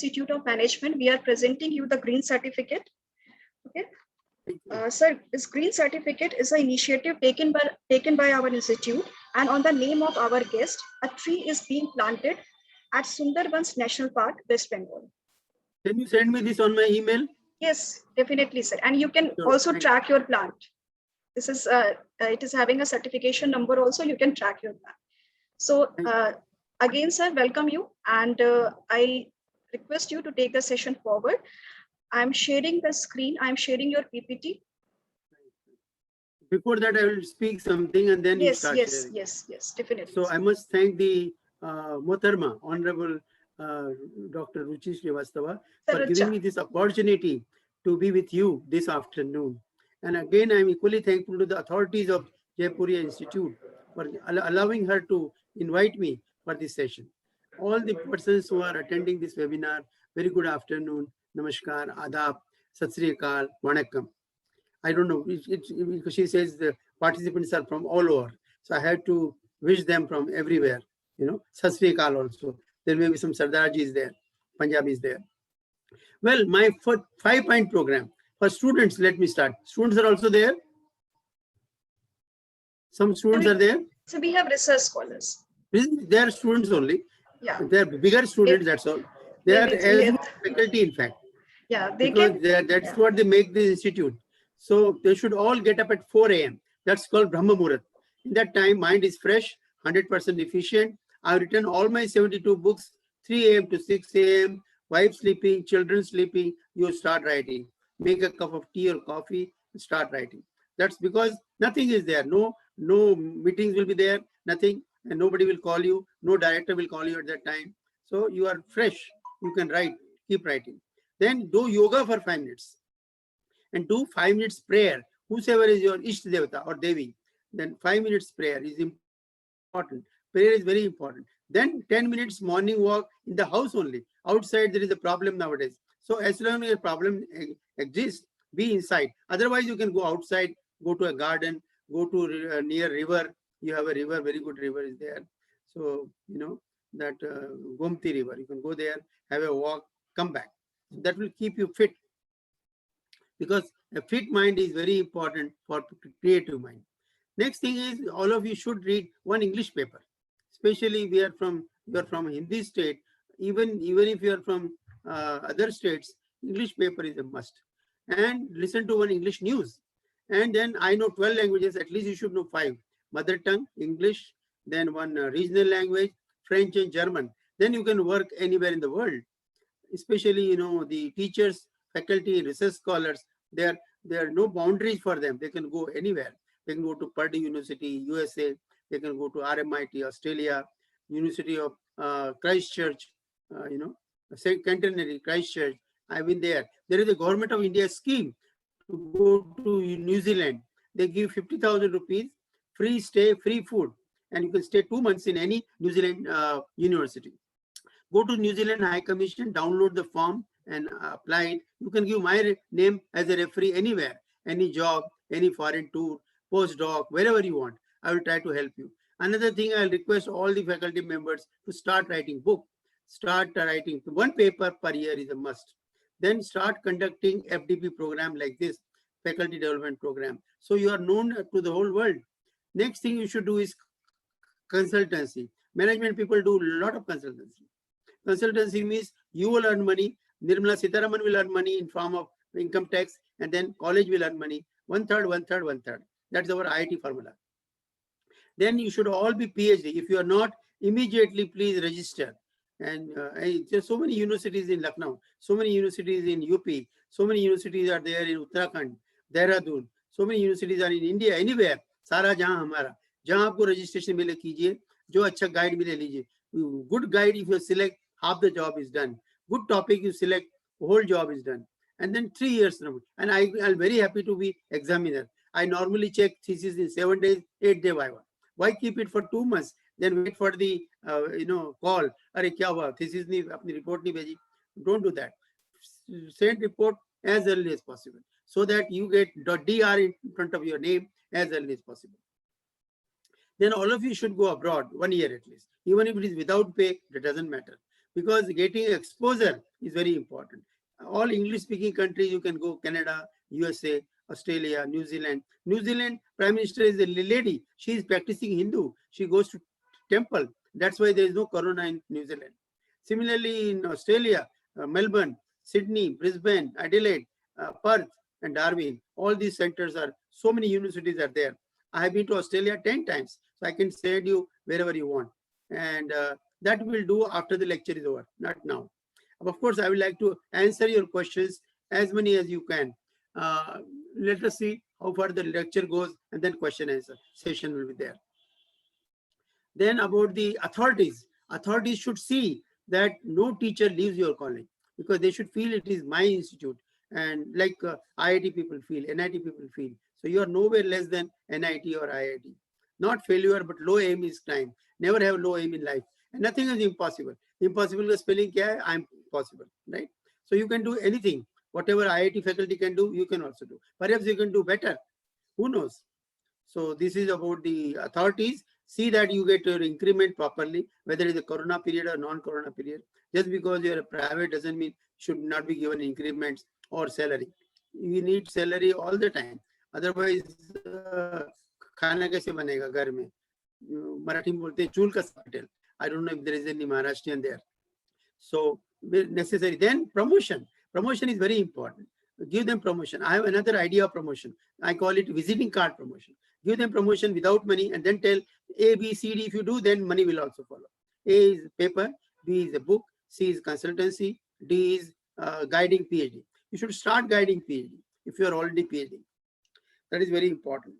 Institute of Management, we are presenting you the green certificate. Okay. Sir, this green certificate is an initiative taken by our institute, and on the name of our guest, a tree is being planted at Sundarbans National Park, West Bengal. Can you send me this on my email? Yes, definitely, sir. And you can Sure, also track your plant. This is it is having a certification number also. You can track your plant. So again, sir, welcome you, and I request you to take the session forward. I'm sharing the screen. I'm sharing your PPT. Before that, I will speak something and then you start sharing. Yes, definitely. So I must thank the Motarma, Honorable Dr. Ruchi Srivastava, for giving me this opportunity to be with you this afternoon. And again, I'm equally thankful to the authorities of Jaipuria Institute for allowing her to invite me for this session. All the persons who are attending this webinar, very good afternoon, namaskar, adab, sat sri akal, vanakkam. I don't know, because she says the participants are from all over. So I had to wish them from everywhere, you know, sat sri akal also. There may be some Sardarjis there, Punjabis there. Well, my 5-point program for students, let me start. Students are also there? Some students are there? So we have research scholars. They are students only. Yeah. They are bigger students, that's all. They are as faculty, in fact. Yeah, they because that's what they make the institute. So they should all get up at 4 a.m. That's called Brahma Muhurat. In that time, mind is fresh, 100% efficient. I've written all my 72 books, 3 a.m. to 6 a.m. Wife sleeping, children sleeping, you start writing. Make a cup of tea or coffee, start writing. That's because nothing is there. No meetings will be there, nothing, and nobody will call you. No director will call you at that time. So you are fresh. You can write, keep writing. Then do yoga for 5 minutes. And do 5 minutes prayer. Whosoever is your Isht Devata or Devi, then 5 minutes prayer is important. Prayer is very important. Then 10 minutes morning walk in the house only. Outside there is a problem nowadays. So as long as a problem exists, be inside. Otherwise you can go outside, go to a garden, go to near river. You have a river, very good river is there. So, you know, that Gomti river, you can go there, have a walk, come back. So that will keep you fit. Because a fit mind is very important for creative mind. Next thing is all of you should read one English paper. Especially you are from Hindi state, even if you are from other states, English paper is a must. And listen to one English news. And then I know 12 languages, at least you should know 5. Mother tongue, English, then one regional language, French and German. Then you can work anywhere in the world. Especially, you know, the teachers, faculty, research scholars, there are no boundaries for them. They can go anywhere. They can go to Purdue University, USA. They can go to RMIT, Australia, University of Christchurch, you know, Centenary, Christchurch. I've been there. There is a Government of India scheme to go to New Zealand. They give 50,000 rupees, free stay, free food, and you can stay 2 months in any New Zealand university. Go to New Zealand High Commission, download the form and apply it. You can give my name as a referee anywhere, any job, any foreign tour, postdoc, wherever you want. I will try to help you. Another thing, I'll request all the faculty members to start writing book. Start writing. 1 paper per year is a must. Then start conducting FDP program like this, faculty development program. So you are known to the whole world. Next thing you should do is consultancy. Management people do a lot of consultancy. Consultancy means you will earn money, Nirmala Sitharaman will earn money in form of income tax, and then college will earn money. 1/3, 1/3, 1/3. That's our IIT formula. Then you should all be PhD. If you are not, immediately please register. And there's so many universities in Lucknow, so many universities in UP, so many universities are there in Uttarakhand, Dehradun, so many universities are in India, anywhere. Sara jahan hamara. Jahan aapko registration mile kijiye, jo acha guide mile lijiye. Good guide, if you select, half the job is done. Good topic you select, whole job is done. And then 3 years. And I'm very happy to be examiner. I normally check thesis in 7 days, 8 day viva. Why keep it for 2 months? Then wait for the call. Are kya hua? Thesis ni apni report ni bheji. Don't do that. Send report as early as possible so that you get .dr in front of your name as early as possible. Then all of you should go abroad 1 year at least. Even if it is without pay, that doesn't matter. because getting exposure is very important. All English speaking countries, you can go Canada, USA, Australia, New Zealand. New Zealand Prime Minister is a lady. She is practicing Hindu. She goes to temple. That's why there is no corona in New Zealand. Similarly, in Australia, Melbourne, Sydney, Brisbane, Adelaide, Perth, and Darwin, all these centers are, so many universities are there. I have been to Australia 10 times, so I can send you wherever you want. And that will do after the lecture is over, not now. Of course, I would like to answer your questions, as many as you can. Let us see how far the lecture goes, and then question answer session will be there. Then about the authorities. Authorities should see that no teacher leaves your college, because they should feel it is my institute. And like IIT people feel, NIT people feel. So you are nowhere less than NIT or IIT. Not failure, but low aim is crime. Never have low aim in life. And nothing is impossible. Impossible is spelling kya hai? I'm possible, right? So you can do anything. Whatever IIT faculty can do, you can also do. Perhaps you can do better. Who knows? So this is about the authorities. See that you get your increment properly, whether it's a corona period or non-corona period. Just because you're a private doesn't mean should not be given increments or salary. You need salary all the time. Otherwise, खाना कैसे बनेगा घर में? मराठी में बोलते हैं चूल का Patel. I don't know if there is any Maharashtrian there. So necessary. Then promotion. Promotion is very important. Give them promotion. I have another idea of promotion. I call it visiting card promotion. Give them promotion without money and then tell A, B, C, D. If you do, then money will also follow. A is paper, B is a book, C is consultancy, D is guiding PhD. You should start guiding PhD if you are already PhD. That is very important.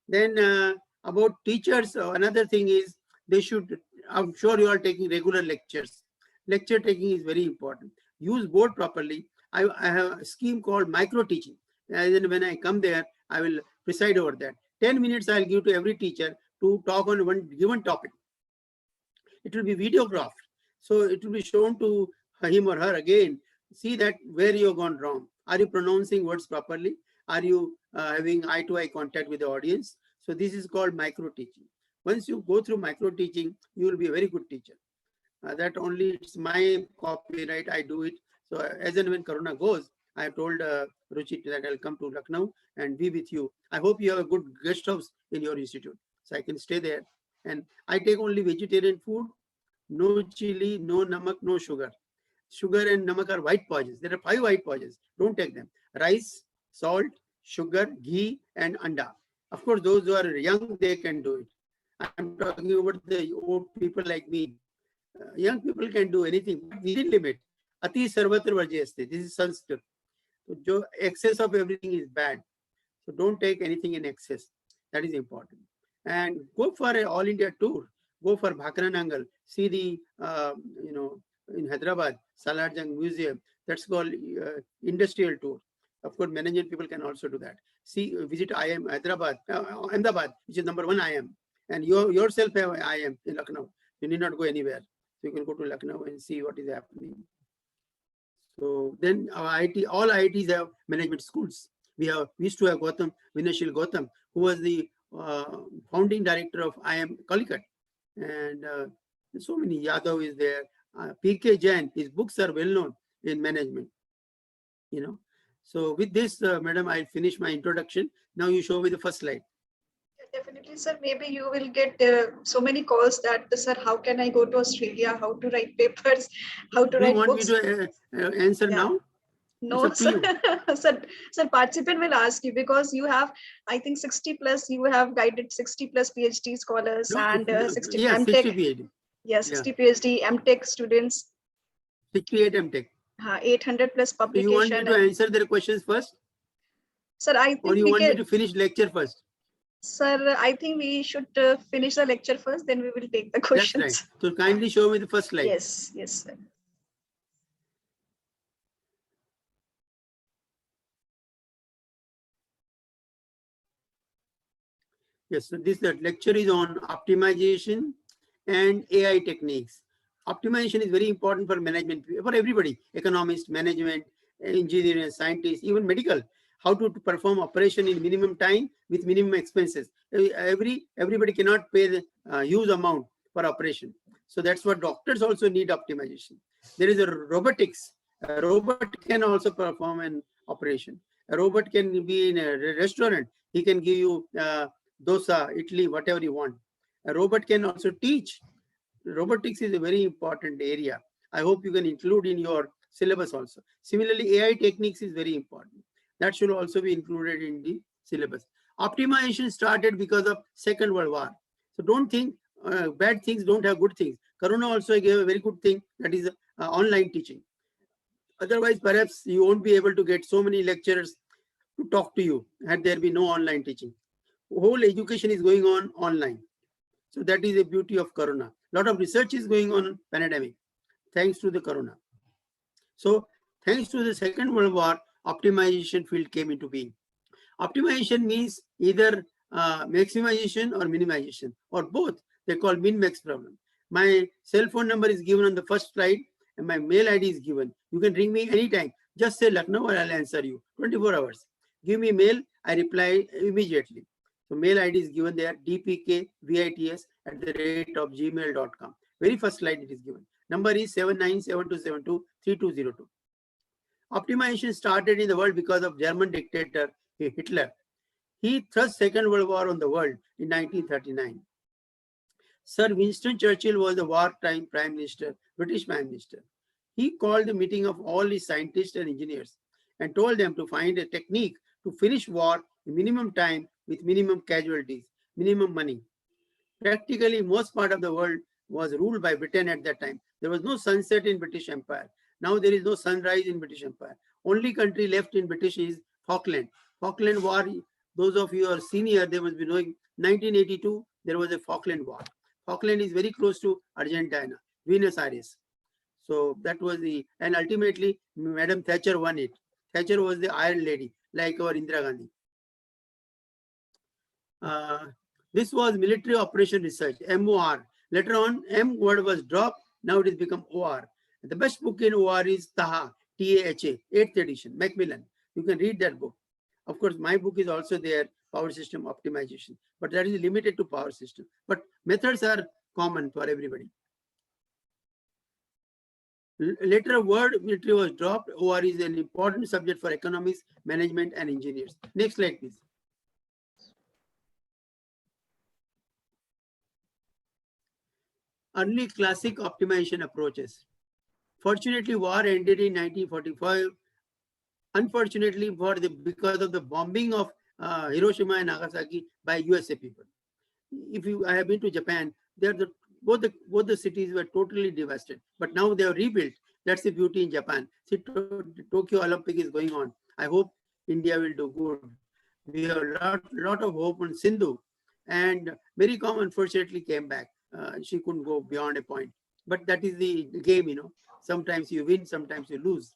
Then about teachers, another thing is they should, I'm sure you are taking regular lectures. Lecture taking is very important. Use board properly. I have a scheme called micro teaching. And then when I come there, I will preside over that. 10 minutes I'll give to every teacher to talk on one given topic. It will be videographed. So it will be shown to him or her again. See that where you have gone wrong. Are you pronouncing words properly? Are you having eye-to-eye contact with the audience? So this is called micro teaching. Once you go through micro teaching, you will be a very good teacher. That only it's my copyright. I do it. So as and when Corona goes, I have told Ruchi that I'll come to Lucknow and be with you. I hope you have a good guest house in your institute, so I can stay there. And I take only vegetarian food, no chili, no namak, no sugar. Sugar and namak are white pauses. There are 5 white pauses. Don't take them. Rice, salt, sugar, ghee, and anda. Of course, those who are young, they can do it. I'm talking about the old people like me. Young people can do anything within limit. Ati sarvatra varjyasте. This is Sanskrit. So excess of everything is bad. So don't take anything in excess. That is important. And go for an all India tour. Go for Bhakra Nangal. See the in Hyderabad, Salarjung Museum. That's called industrial tour. Of course, management people can also do that. See, visit IIM Hyderabad, Ahmedabad, which is number 1 IIM. And you yourself have IIM in Lucknow. You need not go anywhere. So you can go to Lucknow and see what is happening. So then IIT, all IITs have management schools. We used to have Gautam, Vinashil Gautam, who was the founding director of IIM Calicut. And so many, Yadav is there. P.K. Jain, his books are well known in management. So with this, madam, I'll finish my introduction. Now you show me the first slide. Definitely, sir. Maybe you will get so many calls that, sir, how can I go to Australia? How to write papers? How to write books? Do you want me to answer now? No, sir. Sir, participant will ask you because you have, I think 60 plus, you have guided 60 plus PhD scholars and 60 MTech. 60 PhD. Yes, 60 PhD, MTech students. 68 MTech. 800 plus publication. So you want me to answer their questions first? Sir, I think or you want me to finish lecture first? Sir, I think we should finish the lecture first, then we will take the questions. That's right. So kindly show me the first slide. Yes, yes, sir. Yes, so this lecture is on optimization and AI techniques. Optimization is very important for management, for everybody, economists, management, engineers, scientists, even medical. How to perform operation in minimum time with minimum expenses. Everybody cannot pay the huge amount for operation. So that's what doctors also need optimization. There is a robotics. A robot can also perform an operation. A robot can be in a restaurant. He can give you dosa, idli, whatever you want. A robot can also teach. Robotics is a very important area. I hope you can include in your syllabus also. Similarly, AI techniques is very important. That should also be included in the syllabus. Optimization started because of Second World War. So don't think bad things don't have good things. Corona also gave a very good thing, that is online teaching. Otherwise, perhaps you won't be able to get so many lecturers to talk to you had there be no online teaching. Whole education is going on online. So that is the beauty of Corona. A lot of research is going on pandemic, thanks to the Corona. So thanks to the Second World War, optimization field came into being. Optimization means either maximization or minimization, or both. They call min-max problem. My cell phone number is given on the first slide and my mail ID is given. You can ring me anytime. Just say Lucknow and I'll answer you. 24 hours. Give me mail, I reply immediately. So mail ID is given there, dpkvits@gmail.com. Very first slide it is given. Number is 7972723202. Optimization started in the world because of German dictator Hitler. He thrust Second World War on the world in 1939. Sir Winston Churchill was the wartime Prime Minister, British Prime Minister. He called the meeting of all his scientists and engineers and told them to find a technique to finish war in minimum time with minimum casualties, minimum money. Practically most part of the world was ruled by Britain at that time. There was no sunset in British Empire. Now there is no sunrise in British Empire. Only country left in British is Falkland. Falkland War, those of you who are senior, they must be knowing, 1982, there was a Falkland War. Falkland is very close to Argentina, Buenos Aires. So that was and ultimately Madam Thatcher won it. Thatcher was the Iron Lady, like our Indira Gandhi. This was military operation research, MOR. Later on, M word was dropped. Now it has become OR. The best book in OR is Taha, T-A-H-A, 8th edition, Macmillan. You can read that book. Of course, my book is also there, Power System Optimization, but that is limited to power system. But methods are common for everybody. Later, word military was dropped. OR is an important subject for economics, management, and engineers. Next slide, please. Early classic optimization approaches. Fortunately, war ended in 1945. Unfortunately, because of the bombing of Hiroshima and Nagasaki by USA people. I have been to Japan, both the cities were totally devastated. But now they are rebuilt. That's the beauty in Japan. See, Tokyo Olympic is going on. I hope India will do good. We have a lot of hope on Sindhu, and Mary Kom unfortunately came back. She couldn't go beyond a point. But that is the game, you know. Sometimes you win, sometimes you lose.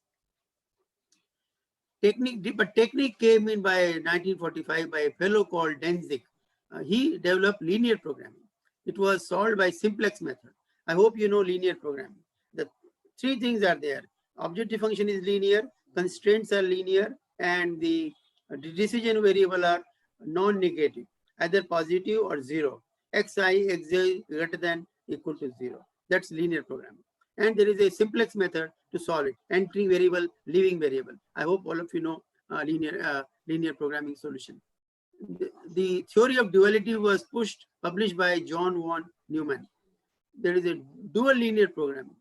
Technique came in by 1945 by a fellow called Danzig. He developed linear programming. It was solved by simplex method. I hope you know linear programming. The three things are there. Objective function is linear, constraints are linear, and the decision variable are non-negative, either positive or zero. Xi, xj greater than equal to 0. That's linear programming. And there is a simplex method to solve it. Entering variable, leaving variable. I hope all of you know linear programming solution. The theory of duality was published by John von Neumann. There is a dual linear programming.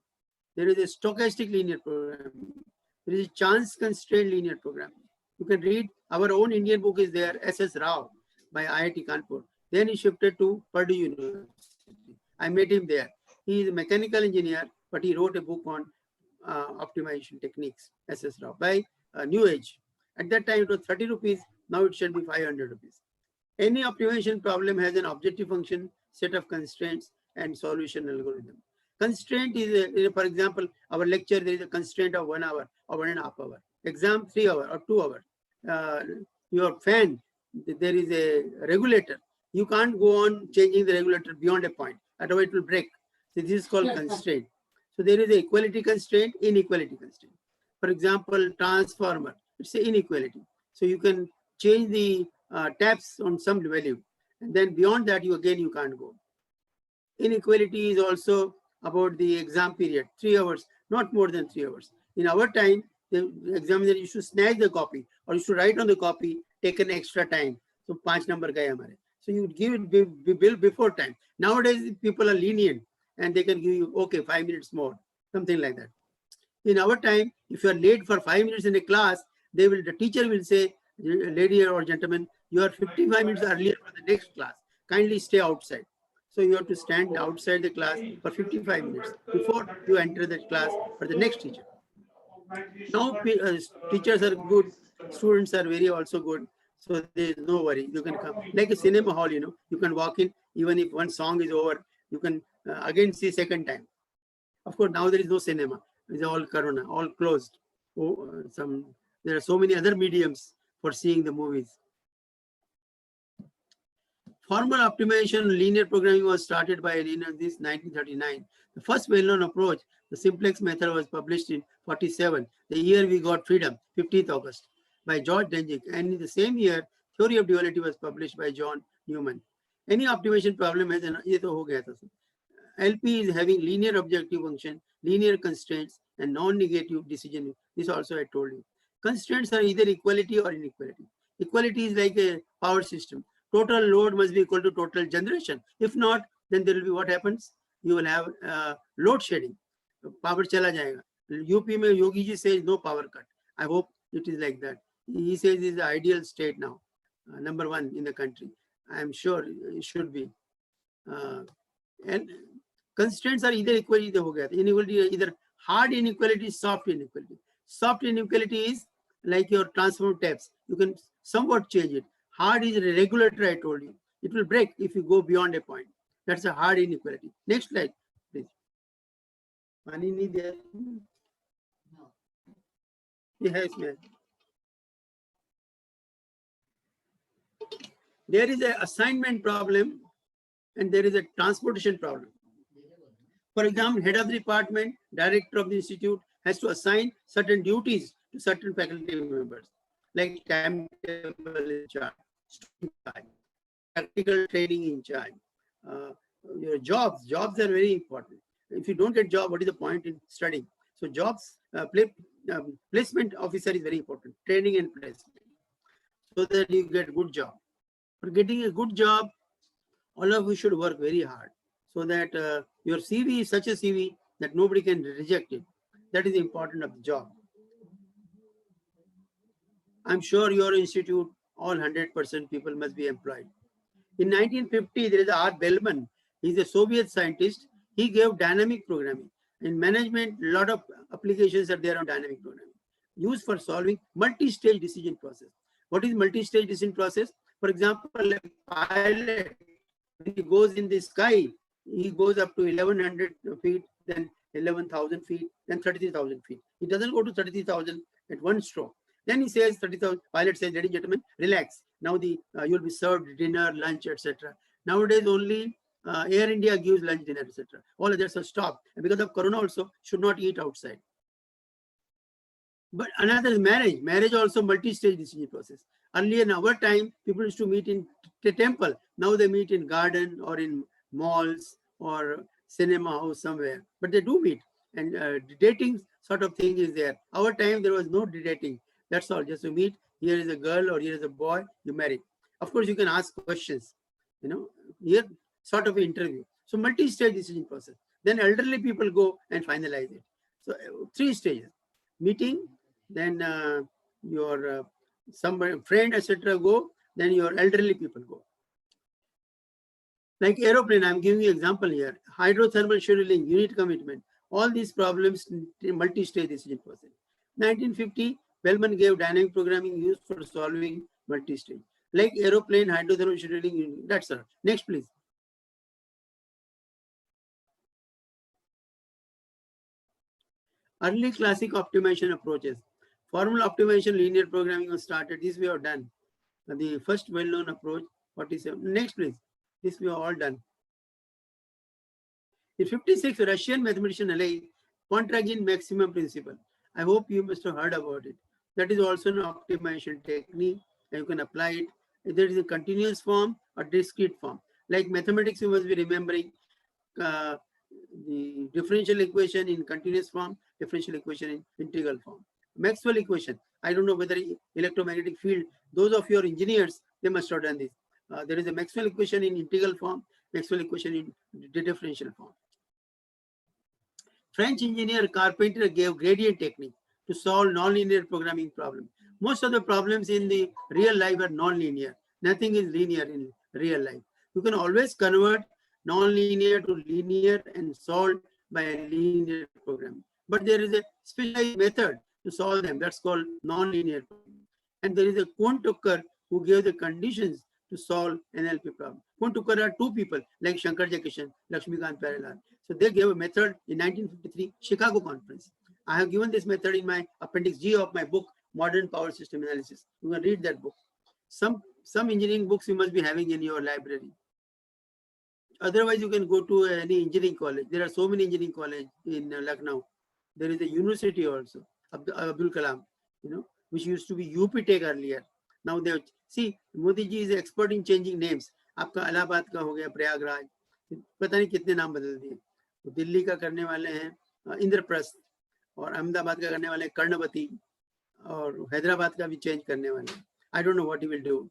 There is a stochastic linear programming. There is a chance constrained linear programming. You can read our own Indian book is there, S.S. Rao by IIT Kanpur. Then he shifted to Purdue University. I met him there. He is a mechanical engineer, but he wrote a book on optimization techniques, S.S. Rao, by New Age. At that time, it was 30 rupees. Now it should be 500 rupees. Any optimization problem has an objective function, set of constraints, and solution algorithm. Constraint is, for example, our lecture, there is a constraint of 1 hour or 1.5 hours. Exam, 3 hours or 2 hours. Your fan, there is a regulator. You can't go on changing the regulator beyond a point. Otherwise, it will break. So this is called constraint. So there is a equality constraint, inequality constraint. For example, transformer, it's an inequality. So you can change the taps on some value, and then beyond that, you can't go. Inequality is also about the exam period, 3 hours, not more than 3 hours. In our time, the examiner used to snatch the copy or used to write on the copy, take an extra time. So 5 number gaye hamare. So you would give it bill before time. Nowadays, people are lenient and they can give you, okay, 5 minutes more, something like that. In our time, if you are late for 5 minutes in a class, the teacher will say, lady or gentleman, you are 55 minutes earlier for the next class. Kindly stay outside. So you have to stand outside the class for 55 minutes before you enter the class for the next teacher. Now teachers are good, students are very also good. So there is no worry. You can come like a cinema hall, you can walk in, even if one song is over, you can again see second time. Of course, now there is no cinema. It's all corona, all closed. There are so many other mediums for seeing the movies. Formal optimization linear programming was started by this 1939. The first well-known approach, the simplex method, was published in 47, the year we got freedom, 15th August, by George Denjik. And in the same year, Theory of Duality was published by John Newman. Any optimization problem has an LP is having linear objective function, linear constraints, and non-negative decision. This also I told you. Constraints are either equality or inequality. Equality is like a power system. Total load must be equal to total generation. If not, then there will be what happens? You will have load shedding. Power chala jayega. UP mein Yogi ji says no power cut. I hope it is like that. He says it is the ideal state now, number one in the country. I am sure it should be. And constraints are either equality, inequality, either hard inequality, soft inequality. Soft inequality is like your transformer taps. You can somewhat change it. Hard is a regulator, I told you. It will break if you go beyond a point. That's a hard inequality. Next slide, please. Money need there? Yes, ma'am. There is an assignment problem and there is a transportation problem. For example, head of the department, director of the institute has to assign certain duties to certain faculty members, like timetable in charge, practical training in charge. Your jobs are very important. If you don't get job, what is the point in studying? So jobs, placement officer is very important, training and placement, so that you get good job. For getting a good job, all of you should work very hard so that your CV is such a CV that nobody can reject it. That is important of the job. I'm sure your institute, all 100% people must be employed. In 1950, there is R. Bellman. He's a Soviet scientist. He gave dynamic programming. In management, a lot of applications are there on dynamic programming, used for solving multi-stage decision process. What is multi-stage decision process? For example, a pilot, when he goes in the sky, he goes up to 1100 feet, then 11,000 feet, then 33,000 feet. He doesn't go to 33,000 at one stroke. Then he says, 30,000, pilot says, ladies and gentlemen, relax. Now you'll be served dinner, lunch, etc. Nowadays only Air India gives lunch, dinner, etc. All others are stopped. And because of Corona also, should not eat outside. But another is marriage. Marriage also multi-stage decision process. Earlier in our time, people used to meet in the temple. Now they meet in garden or in malls or cinema house somewhere. But they do meet. And dating sort of thing is there. Our time, there was no dating. That's all. Just to meet. Here is a girl or here is a boy. You marry. Of course, you can ask questions. Here sort of an interview. So multi-stage decision process. Then elderly people go and finalize it. So 3 stages. Meeting, then your some friend, etc. go, then your elderly people go. Like aeroplane, I'm giving you example here. Hydrothermal scheduling, unit commitment, all these problems in multi-stage decision process. 1950, Bellman gave dynamic programming used for solving multi-stage. Like aeroplane, hydrothermal scheduling, that's all. Next, please. Early classic optimization approaches. Formal optimization linear programming was started. This we have done. The first well-known approach, 47. Next, please. This we have all done. In 56, Russian mathematician Alei Pontryagin maximum principle. I hope you must have heard about it. That is also an optimization technique, and you can apply it. Either it is a continuous form or discrete form. Like mathematics, you must be remembering the differential equation in continuous form, differential equation in integral form. Maxwell equation, I don't know whether electromagnetic field, those of your engineers, they must have done this. There is a Maxwell equation in integral form, Maxwell equation in the differential form. French engineer Carpenter gave gradient technique to solve nonlinear programming problem. Most of the problems in the real life are nonlinear. Nothing is linear in real life. You can always convert nonlinear to linear and solve by linear programming. But there is a specialized method to solve them. That's called nonlinear programming. And there is a Kuhn-Tucker who gave the conditions to solve NLP problem. Kuhn-Tucker are two people like Shankar Jaikishan, Lakshmikant Pyarelal. So they gave a method in 1953 Chicago conference. I have given this method in my appendix G of my book, Modern Power System Analysis. You can read that book. Some engineering books you must be having in your library. Otherwise, you can go to any engineering college. There are so many engineering colleges in Lucknow. There is a university also, Abdul Kalam, which used to be UP Tech earlier. Now they see Modi ji is expert in changing names. आपका इलाहाबाद का हो गया प्रयागराज, पता नहीं कितने नाम बदल दिए. दिल्ली का करने वाले हैं इंद्रप्रस्थ, और अहमदाबाद का करने वाले कर्णवती, और हैदराबाद का भी चेंज करने वाले. I don't know what he will do.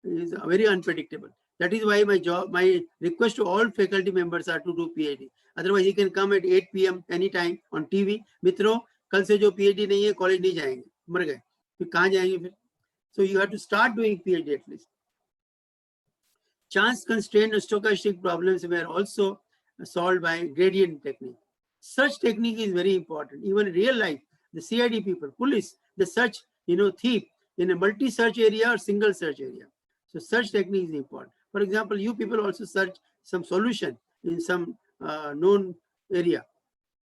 He is very unpredictable. That is why my request to all faculty members are to do PhD. Otherwise, he can come at 8 p.m. anytime on TV. मित्रों, कल से जो PhD नहीं है, college नहीं जाएंगे, मर गए, फिर कहाँ जाएंगे फिर? So you have to start doing PhD at least. Chance constrained stochastic problems were also solved by gradient technique. Such technique is very important. Even in real life, the CID people, police, they search, thief in a multi-search area or single search area. So search technique is important. For example, you people also search some solution in some known area.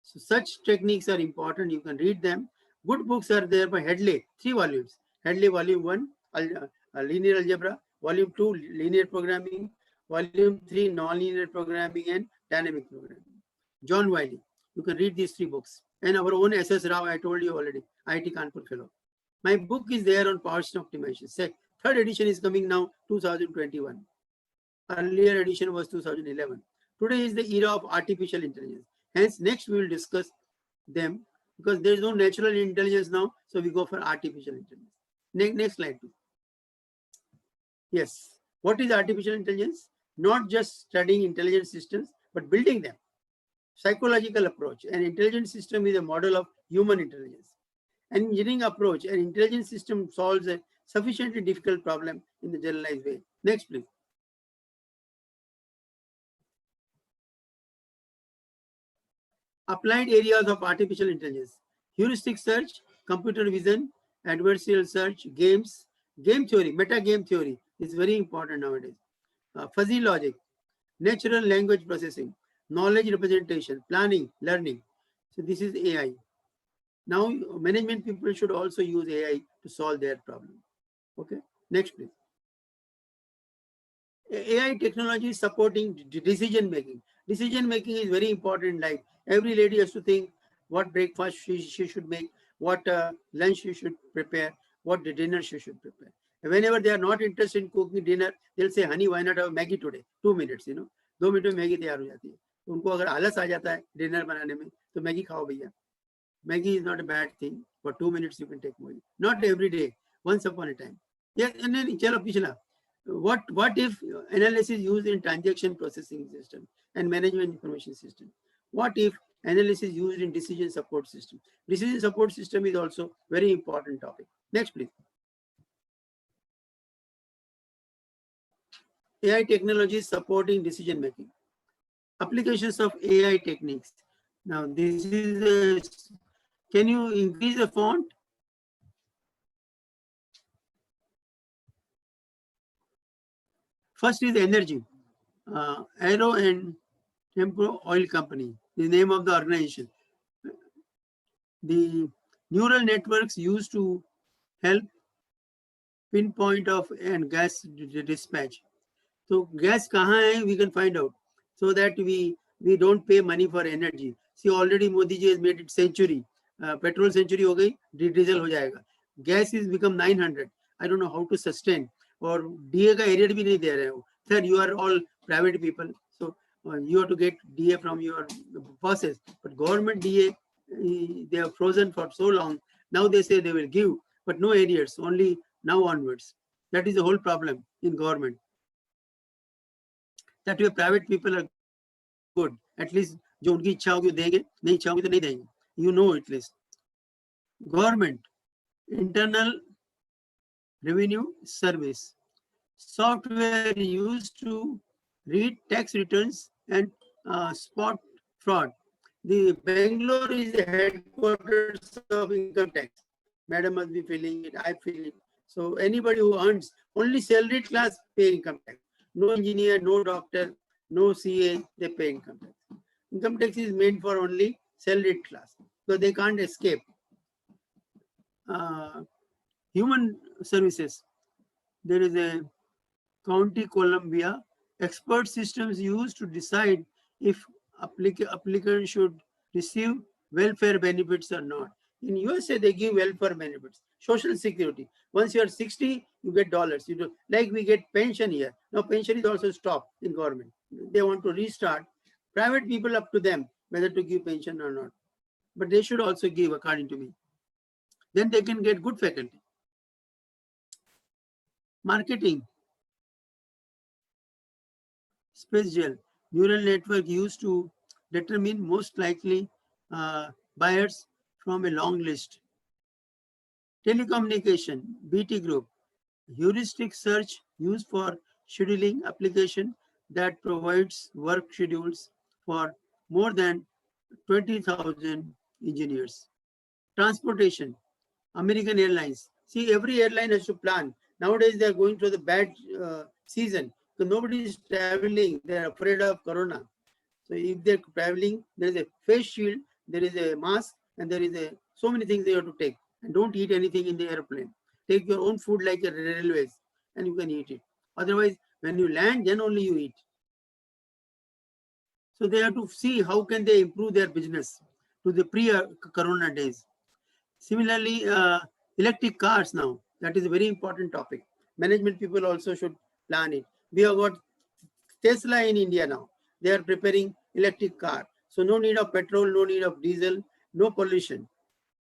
So such techniques are important. You can read them. Good books are there by Hadley, 3 volumes. Hadley, volume 1, linear algebra, volume 2, linear programming, volume 3, nonlinear programming and dynamic programming. John Wiley, you can read these 3 books. And our own SS Rao, I told you already, IIT Kanpur fellow. My book is there on power system optimization. 3rd edition is coming now, 2021. Earlier edition was 2011. Today is the era of artificial intelligence. Hence, next we will discuss them, because there is no natural intelligence now, so we go for artificial intelligence. Next slide, please. Yes. What is artificial intelligence? Not just studying intelligent systems, but building them. Psychological approach. An intelligent system is a model of human intelligence. An engineering approach, an intelligent system solves a sufficiently difficult problem in the generalized way. Next, please. Applied areas of artificial intelligence: heuristic search, computer vision, adversarial search, games, game theory, meta game theory is very important nowadays. Fuzzy logic, natural language processing, knowledge representation, planning, learning. So this is AI. Now management people should also use AI to solve their problem. Okay, next please. AI technology is supporting decision making. Decision making is very important in life. Every lady has to think what breakfast she should make, what lunch she should prepare, what the dinner she should prepare. And whenever they are not interested in cooking dinner, they'll say, honey, why not have Maggie today? 2 minutes, 2 minutes में Maggi तैयार हो जाती है. उनको अगर आलस आ जाता है डिनर बनाने में, तो मैगी खाओ भैया. Maggie is not a bad thing. For 2 minutes you can take Maggie. Not every day, once upon a time. Yes, and then चलो पिछला. What if analysis used in transaction processing system and management information system? What if analysis used in decision support system? Decision support system is also very important topic. Next, please. AI technology supporting decision making. Applications of AI techniques. Now, this is can you increase the font? First is energy. Aero and Tempo Oil Company, the name of the organization. The neural networks used to help pinpoint of and gas dispatch. So gas kahan hai, we can find out, so that we don't pay money for energy. See, already Modi ji has made it century. Petrol century ho gayi, diesel ho jayega. Gas is become 900. I don't know how to sustain. और DA का arrear भी नहीं दे रहे हो. Sir, you are all private people, so You have to get DA from your bosses. But government DA, they are frozen for so long. Now they say they will give, but no arrears, only now onwards. That is the whole problem in government. That way private people are good. At least जो उनकी इच्छा होगी देंगे, नहीं इच्छा होगी तो नहीं देंगे. You know at least. Government, Internal Revenue Service, software used to read tax returns and spot fraud. The Bangalore is the headquarters of income tax. Madam must be feeling it, I feel it. So anybody who earns only salaried class pay income tax. No engineer, no doctor, no CA, they pay income tax. Income tax is meant for only salaried class, so they can't escape. Human services, there is a County Columbia expert systems used to decide if applicant should receive welfare benefits or not. In USA, they give welfare benefits, social security. Once you are 60, you get dollars. You do, like we get pension here. Now pension is also stopped in government. They want to restart. Private people, up to them whether to give pension or not. But they should also give, according to me. Then they can get good faculty. Marketing. SpaceGel, neural network used to determine most likely buyers from a long list. Telecommunication, BT Group, heuristic search used for scheduling application that provides work schedules for more than 20,000 engineers. Transportation, American Airlines. See, every airline has to plan. Nowadays, they are going through the bad season. So nobody is traveling. They are afraid of corona. So if they're traveling, there is a face shield, there is a mask, and there is so many things they have to take. And don't eat anything in the airplane. Take your own food like a railways, and you can eat it. Otherwise, when you land, then only you eat. So they have to see how can they improve their business to the pre-corona days. Similarly, electric cars now, that is a very important topic. Management people also should plan it. We have got Tesla in India now. They are preparing electric car. So no need of petrol, no need of diesel, no pollution.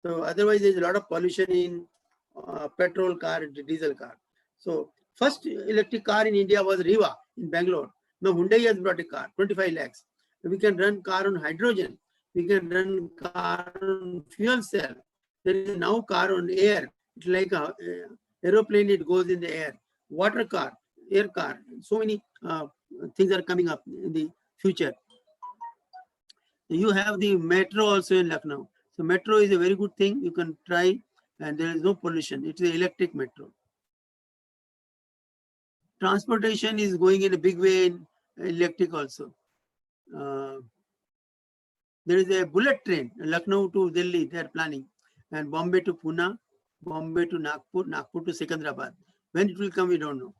So otherwise there's a lot of pollution in petrol car and diesel car. So first electric car in India was Riva in Bangalore. Now Hyundai has brought a car, 25 lakhs. We can run car on hydrogen. We can run car on fuel cell. There is now car on air. It's like a aeroplane, it goes in the air. Water car, air car. So many things are coming up in the future. You have the metro also in Lucknow. So metro is a very good thing. You can try, and there is no pollution. It's an electric metro. Transportation is going in a big way in electric also. There is a bullet train, Lucknow to Delhi, they are planning, and Bombay to Pune, Bombay to Nagpur, Nagpur to Secunderabad. When it will come, we don't know.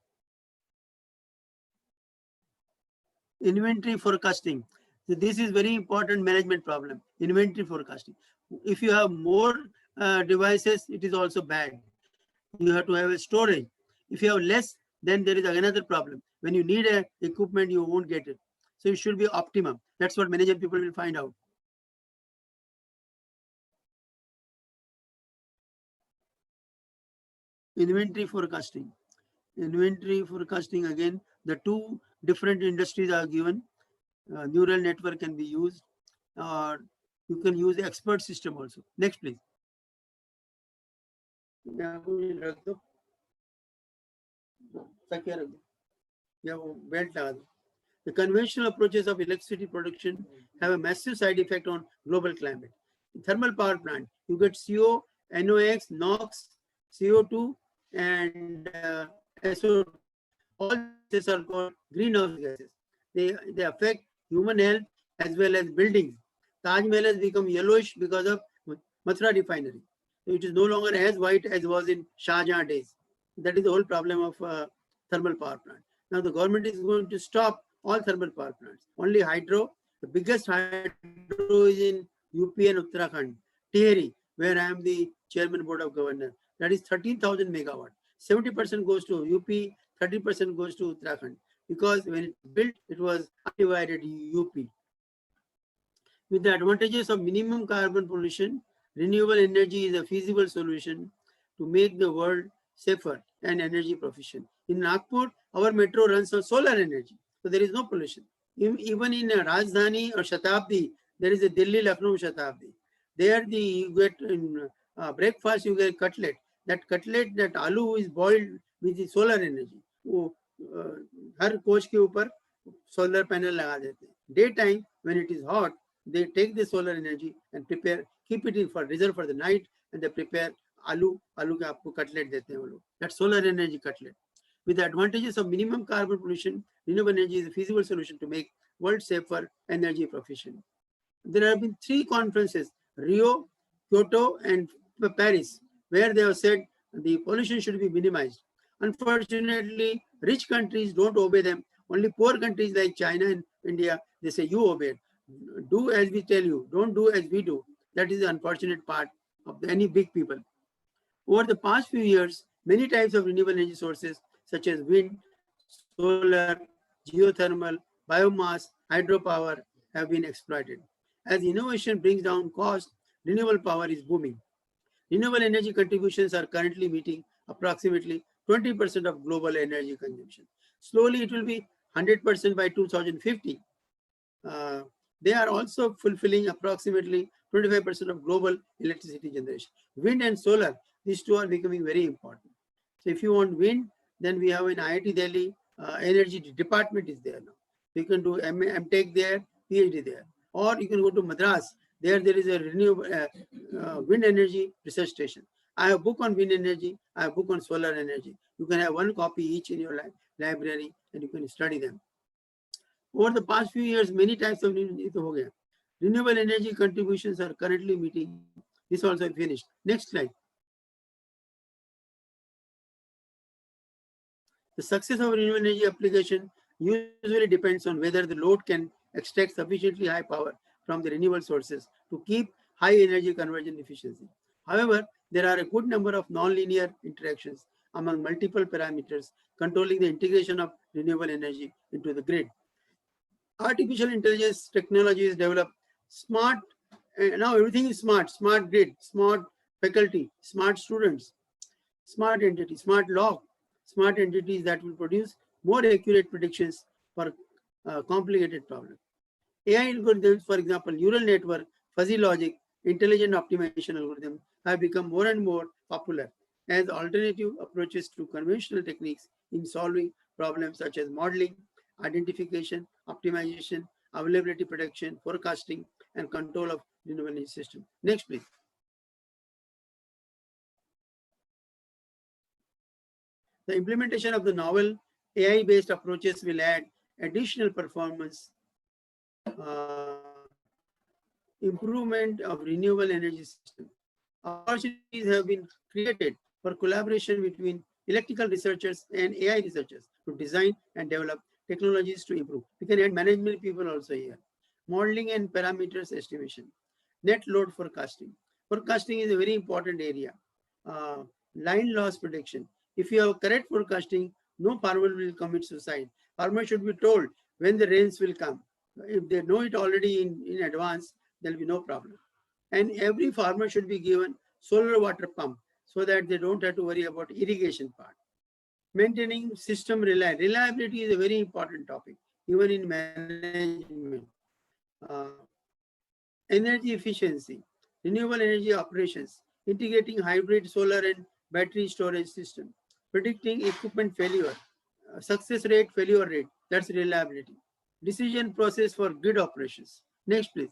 Inventory forecasting. So this is very important management problem, inventory forecasting. If you have more devices, it is also bad. You have to have a storage. If you have less, then there is another problem. When you need a equipment, you won't get it. So it should be optimum. That's what management people will find out. Inventory forecasting. Inventory forecasting, again, the two different industries are given. Neural network can be used, or you can use expert system also. Next, please. The conventional approaches of electricity production have a massive side effect on global climate. In thermal power plant, you get CO, NOx, NOx, CO2, and SO2. All these are called greenhouse gases. They affect human health as well as buildings. Taj Mahal has become yellowish because of Mathura refinery. So it is no longer as white as was in Shah Jahan days. That is the whole problem of thermal power plant. Now the government is going to stop all thermal power plants. Only hydro. The biggest hydro is in UP and Uttarakhand, Tehri, where I am the chairman board of governors. That is 13,000 megawatt. 70% goes to UP, 30% goes to Uttarakhand. because when it built, it was undivided UP. With the advantages of minimum carbon pollution, renewable energy is a feasible solution to make the world safer and energy proficient. In Nagpur, our metro runs on solar energy, so there is no pollution. Even in Rajdhani or Shatabdi, there is a Delhi Lucknow Shatabdi. There you get in breakfast, you get cutlet. That cutlet, that aloo is boiled with the solar energy. वो हर coach के ऊपर solar panel लगा देते हैं. Daytime, when it is hot, they take the solar energy and prepare, keep it in for reserve for the night, and they prepare aloo के आपको cutlet देते हैं वो लोग. That's solar energy cutlet. With the advantages of minimum carbon pollution, renewable energy is a feasible solution to make world safer, energy proficient. There have been 3 conferences, Rio, Kyoto, and Paris, where they have said the pollution should be minimized. Unfortunately, rich countries don't obey them. Only poor countries like China and India, they say, you obey it. Do as we tell you, don't do as we do. That is the unfortunate part of any big people. Over the past few years, many types of renewable energy sources such as wind, solar, geothermal, biomass, hydropower have been exploited. As innovation brings down cost, renewable power is booming. Renewable energy contributions are currently meeting approximately 20% of global energy consumption. Slowly, it will be 100% by 2050. They are also fulfilling approximately 25% of global electricity generation. Wind and solar, these two are becoming very important. So if you want wind, then we have an IIT Delhi energy department is there now. You can do MTech there, PhD there. Or you can go to Madras. There is a renewable wind energy research station. I have a book on wind energy. I have a book on solar energy. You can have one copy each in your library and you can study them. Over the past few years, many types of renewable energy contributions are currently meeting. This also finished. Next slide. The success of renewable energy application usually depends on whether the load can extract sufficiently high power from the renewable sources to keep high energy conversion efficiency. However, there are a good number of nonlinear interactions among multiple parameters controlling the integration of renewable energy into the grid. Artificial intelligence technologies develop smart, now everything is smart grid, smart faculty, smart students, smart entity, smart law, smart entities that will produce more accurate predictions for complicated problems. AI algorithms, for example, neural network, fuzzy logic, intelligent optimization algorithms have become more and more popular as alternative approaches to conventional techniques in solving problems such as modeling, identification, optimization, availability prediction, forecasting, and control of renewable energy system. Next, please. The implementation of the novel AI-based approaches will add additional performance, improvement of renewable energy system. Opportunities have been created for collaboration between electrical researchers and AI researchers to design and develop technologies to improve. We can add management people also here. Modeling and parameters estimation. Net load forecasting. Forecasting is a very important area. Line loss prediction. If you have correct forecasting, no farmer will commit suicide. Farmer should be told when the rains will come. If they know it already in advance, there will be no problem. And every farmer should be given solar water pump so that they don't have to worry about irrigation part. Maintaining system reliability. Reliability is a very important topic, even in management. Energy efficiency, renewable energy operations, integrating hybrid solar and battery storage system, predicting equipment failure, success rate, failure rate, that's reliability. Decision process for grid operations. Next, please.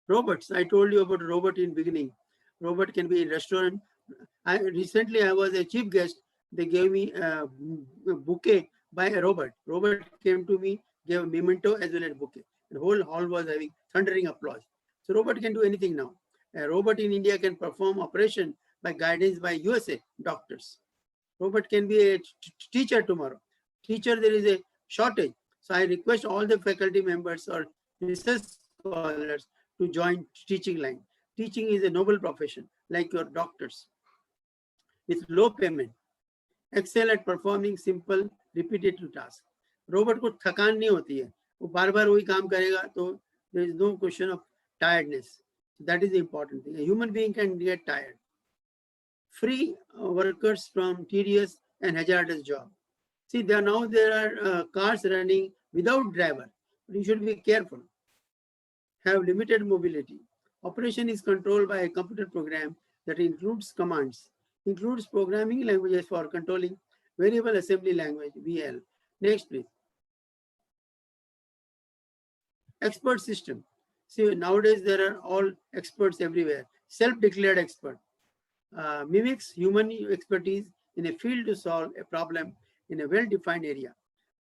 Robots. I told you about robot in beginning. Robot can be in restaurant. Recently I was a chief guest. They gave me a bouquet by a robot. Robot came to me, gave a memento as well as bouquet. The whole hall was having thundering applause. So robot can do anything now. A robot in India can perform operation by guidance by USA doctors. Robot can be a teacher tomorrow. Teacher, there is a shortage. So I request all the faculty members or research scholars to join teaching line. Teaching is a noble profession, like your doctors, with low payment. excel at performing simple repetitive tasks. Robot को थकान नहीं होती है, वो बार बार वही काम करेगा, तो there is no question of tiredness. So that is the important thing. A human being can get tired. Free workers from tedious and hazardous job. See, there are cars running without driver, but you should be careful. Have limited mobility. Operation is controlled by a computer program that includes commands, includes programming languages for controlling variable assembly language, VL. Next, please. Expert system. See, nowadays there are all experts everywhere. Self-declared expert. Mimics human expertise in a field to solve a problem in a well-defined area.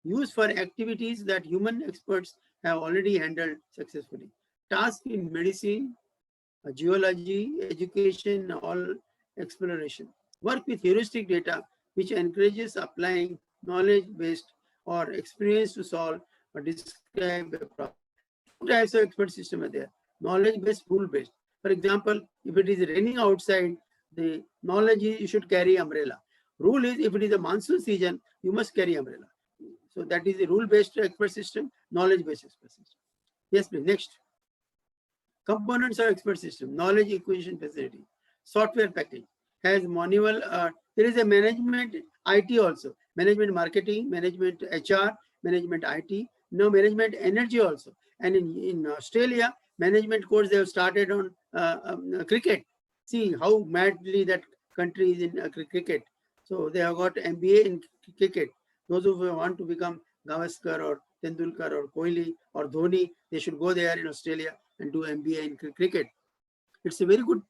Used for activities that human experts have already handled successfully. Tasks in medicine, geology, education, all exploration. Work with heuristic data, which encourages applying knowledge-based or experience to solve or describe a problem. Two types of expert system are there: knowledge-based, rule-based. For example, if it is raining outside, the knowledge is you should carry umbrella. Rule is if it is a monsoon season, you must carry umbrella. So that is a rule-based expert system, knowledge-based expert system. Yes, please. Next. Components of expert system: knowledge acquisition facility, software package, has manual. There is a management IT also, management marketing, management HR, management IT. Now management energy also. And in Australia, management course they have started on cricket. See how madly that country is in cricket. So they have got MBA in cricket. Those who want to become Gavaskar or Tendulkar or Kohli or Dhoni, they should go there in Australia and do MBA in cricket. It's a very good,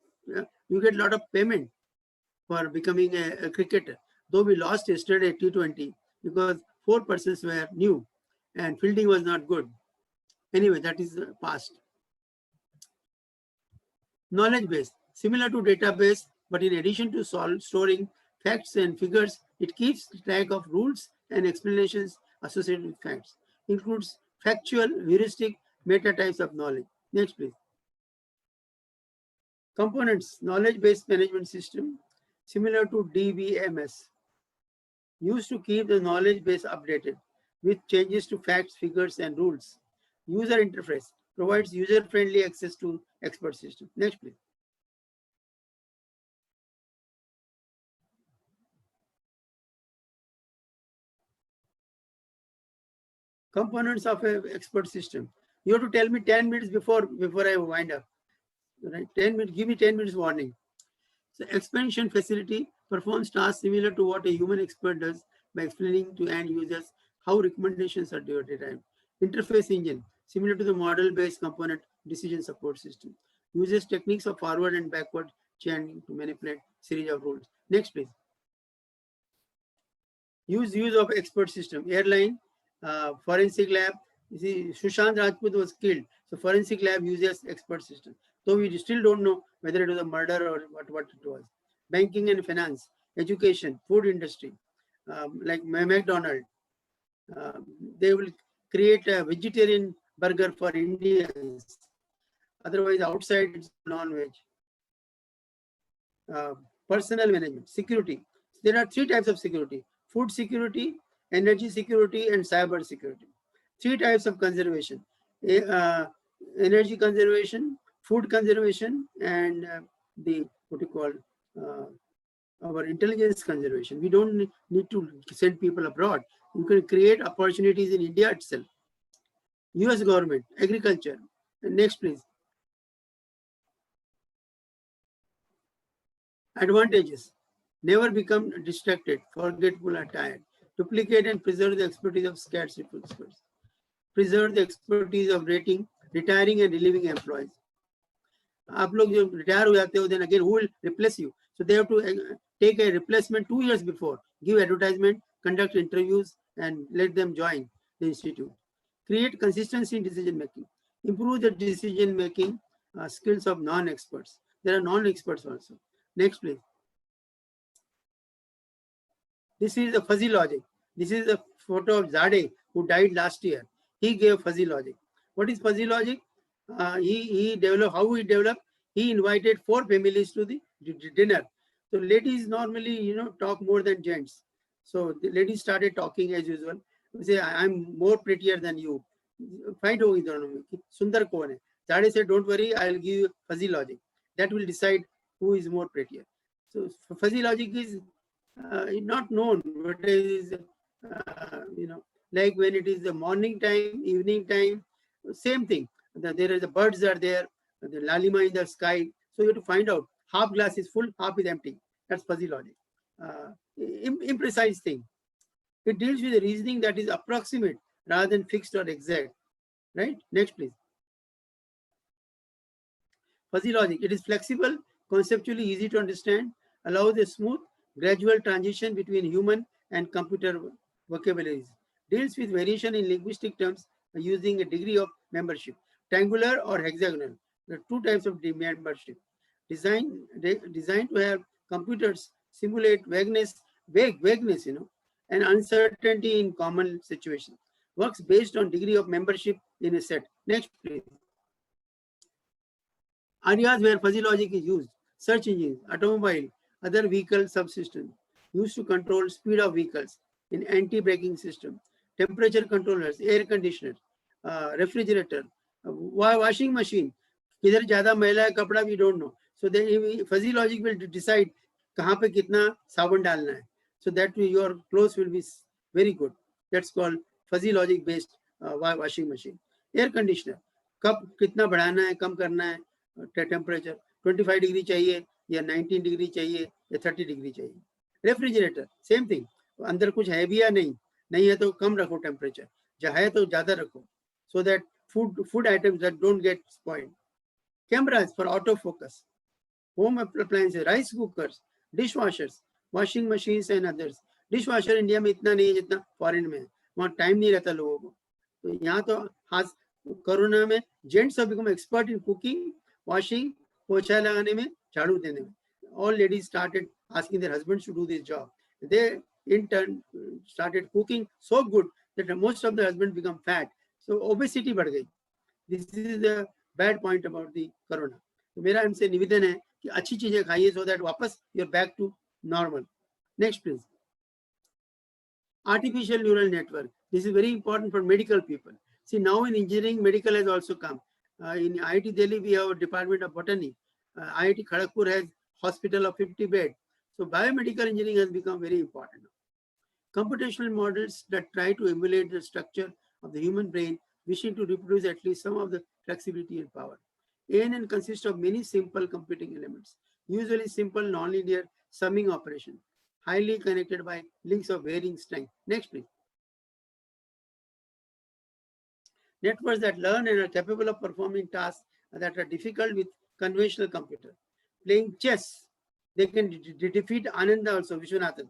you get a lot of payment for becoming a cricketer. Though we lost yesterday T20 because 4 persons were new and fielding was not good. Anyway, that is past. Knowledge base, similar to database, but in addition to storing facts and figures, it keeps track of rules and explanations associated with facts. Includes factual, heuristic, meta types of knowledge. Next, please. Components, knowledge-based management system, similar to DBMS, used to keep the knowledge base updated with changes to facts, figures, and rules. User interface provides user-friendly access to expert system. Next, please. Components of an expert system. You have to tell me 10 minutes before I wind up. Right? 10 minutes, give me 10 minutes warning. So expansion facility performs tasks similar to what a human expert does by explaining to end users how recommendations are derived. Interface engine, similar to the model-based component decision support system. Uses techniques of forward and backward chaining to manipulate series of rules. Next, please. Use of expert system. Airline, forensic lab. You see, Sushant Rajput was killed. So forensic lab uses expert system. So we still don't know whether it was a murder or what it was. Banking and finance, education, food industry, like McDonald's. They will create a vegetarian burger for Indians. Otherwise, outside it's non-veg. Personal management, security. There are 3 types of security: food security, energy security, and cyber security. 3 types of conservation: energy conservation, food conservation, and the what you call our intelligence conservation. We don't need to send people abroad. You can create opportunities in India itself. US government, agriculture. Next, please. Advantages: never become distracted, forgetful, or tired. Duplicate and preserve the expertise of scarce experts. Preserve the expertise of retiring and relieving employees. आप लोग जो retire हो जाते हो, then again who will replace you? So they have to take a replacement 2 years before. Give advertisement, conduct interviews, and let them join the institute. Create consistency in decision making. Improve the decision making skills of non-experts. There are non-experts also. Next, please. This is the fuzzy logic. This is a photo of Zadeh, who died last year. He gave fuzzy logic. What is fuzzy logic? He developed, how he developed? He invited 4 families to the dinner. So ladies normally, talk more than gents. So the lady started talking as usual. Say, I'm more prettier than you. Fight होगी दोनों में कि सुंदर कौन है. Zade said, don't worry, I'll give you fuzzy logic. That will decide who is more prettier. So fuzzy logic is not known, but it is, like when it is the morning time, evening time, same thing. There is the birds are there, the lalima in the sky. So you have to find out half glass is full, half is empty. That's fuzzy logic. Imprecise thing. It deals with a reasoning that is approximate rather than fixed or exact. Right? Next, please. Fuzzy logic. It is flexible, conceptually easy to understand, allows a smooth, gradual transition between human and computer vocabularies. Deals with variation in linguistic terms by using a degree of membership, triangular or hexagonal. There are two types of membership. Designed to have computers simulate vagueness, and uncertainty in common situations. Works based on degree of membership in a set. Next, please. Areas where fuzzy logic is used: search engines, automobile, other vehicle subsystems, used to control speed of vehicles, in anti-braking system, temperature controllers, air conditioner, refrigerator, washing machine. किधर ज़्यादा मैला है कपड़ा, we don't know. So then fuzzy logic will decide कहाँ पे कितना साबुन डालना है. So that your clothes will be very good. That's called fuzzy logic based washing machine. Air conditioner, कब कितना बढ़ाना है, कम करना है, टेम्परेचर 25 डिग्री चाहिए या 19 डिग्री चाहिए या 30 डिग्री चाहिए. रेफ्रिजरेटर सेम थिंग, अंदर कुछ है भी या नहीं है तो कम रखो टेम्परेचर, जहाँ है तो ज्यादा रखो, so that food items that don't get spoiled. Cameras for autofocus, home appliances, rice cookers, dishwashers, washing machines and others. Dishwasher India में इतना नहीं है जितना फॉरेन में है, वहाँ टाइम नहीं रहता लोगों को. तो यहाँ तो खास कोरोना में gents have become expert in cooking, washing, पोछा लगाने में, झाड़ू देने में. All ladies started asking their husbands to do this job. They in turn started cooking so good that most of the husbands become fat. So obesity बढ़ गई. This is the bad point about the corona. तो मेरा इनसे निवेदन है कि अच्छी चीजें खाइए so that वापस you're back to normal. Next, please. Artificial neural network. This is very important for medical people. See, now in engineering, medical has also come. In IIT Delhi, we have a department of botany. IIT Kharagpur has hospital of 50 beds. So biomedical engineering has become very important. Computational models that try to emulate the structure of the human brain, wishing to reproduce at least some of the flexibility and power. ANN consists of many simple computing elements, usually simple nonlinear summing operation, highly connected by links of varying strength. Next, please. Networks that learn and are capable of performing tasks that are difficult with conventional computer. Playing chess, they can defeat Ananda also, Vishwanathan,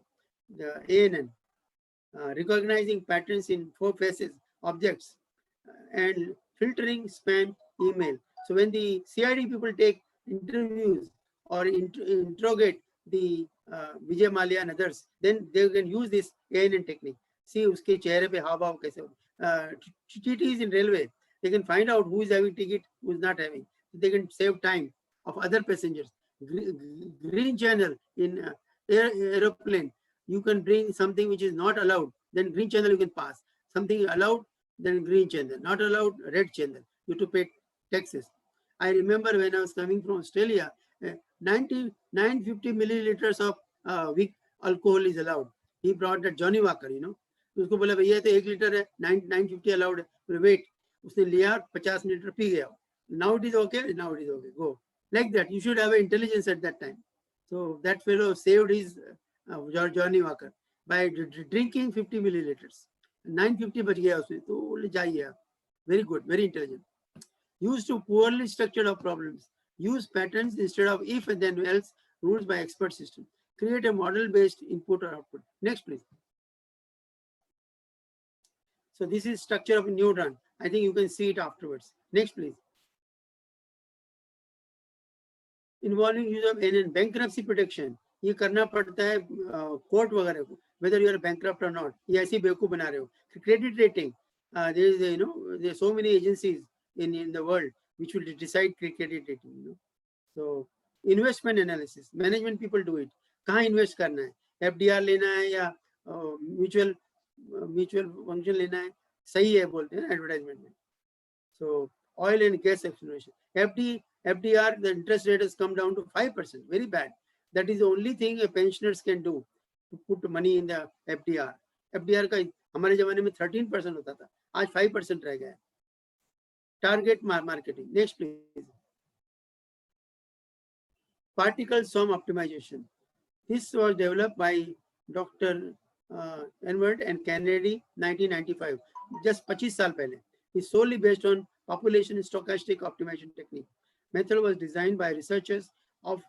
the ANN. Recognizing patterns in 4 faces, objects, and filtering spam email. So when the CID people take interviews or interrogate the Vijay Mallya and others, then they can use this ANN technique. See, uske chehre pe hav bhav kaise. TTs in railway, they can find out who is having ticket, who is not having. They can save time of other passengers. Green channel in aeroplane, you can bring something which is not allowed, then green channel you can pass. Something allowed, then green channel. Not allowed, red channel. You have to pay taxes. I remember when I was coming from Australia, 950 milliliters of weak alcohol is allowed. He brought that Johnny Walker, उसको बोला भैया तो 1 litre है, 950 allowed है. Wait, उसने लिया 50 litre P गया. Now it is okay. Now it is okay. Go like that. You should have an intelligence at that time. So that fellow saved his Johnny Walker by drinking 50 milliliters. 950 बच गया उसमें, तो जाइए आप. Very good, very intelligent. Used to poorly structured of problems. Use patterns instead of if and then else rules by expert system. Create a model-based input or output. Next, please. So this is structure of a neuron. I think you can see it afterwards. Next, please. Involving use of ANN, bankruptcy protection. ये करना पड़ता है court वगैरह को, whether you are bankrupt or not. ये ऐसी बेवकूफ बना रहे हो. Credit rating. There is, there are so many agencies in the world which will decide credit rating. So investment analysis, management people do it. कहाँ invest करना है? FDR लेना है या म्यूचुअल म्यूचुअल फंक्शन लेना है, सही है बोलते हैं एडवर्टाइजमेंट में. So oil and gas exploration, FDR, the interest rate has come down to 5%. Very bad. That is the only thing a pensioners can do, to put money in the FDR. FDR का हमारे जमाने में 13% होता था, आज 5% रह गया है. Target marketing. Next please. Particle swarm optimization. This was developed by Dr. Edward and Kennedy 1995. Just 25 साल पहले. Is solely based on population stochastic optimization technique. Method was designed by researchers of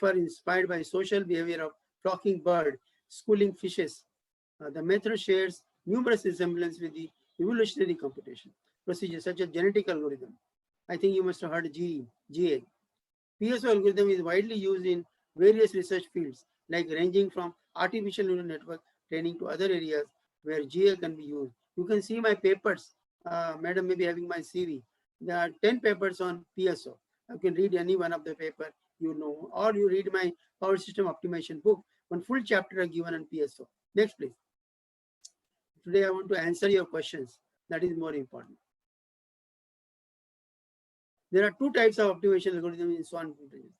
inspired by social behavior of flocking bird, schooling fishes. The method shares numerous resemblances with the evolutionary computation procedures such as genetic algorithm. I think you must have heard GA. PSO algorithm is widely used in various research fields, like ranging from artificial neural network training to other areas where GA can be used. You can see my papers. Madam may be having my CV. There are 10 papers on PSO. You can read any one of the paper, or you read my power system optimization book. One full chapter are given on PSO. Next, please. Today I want to answer your questions. That is more important. There are two types of optimization algorithm in swarm computation.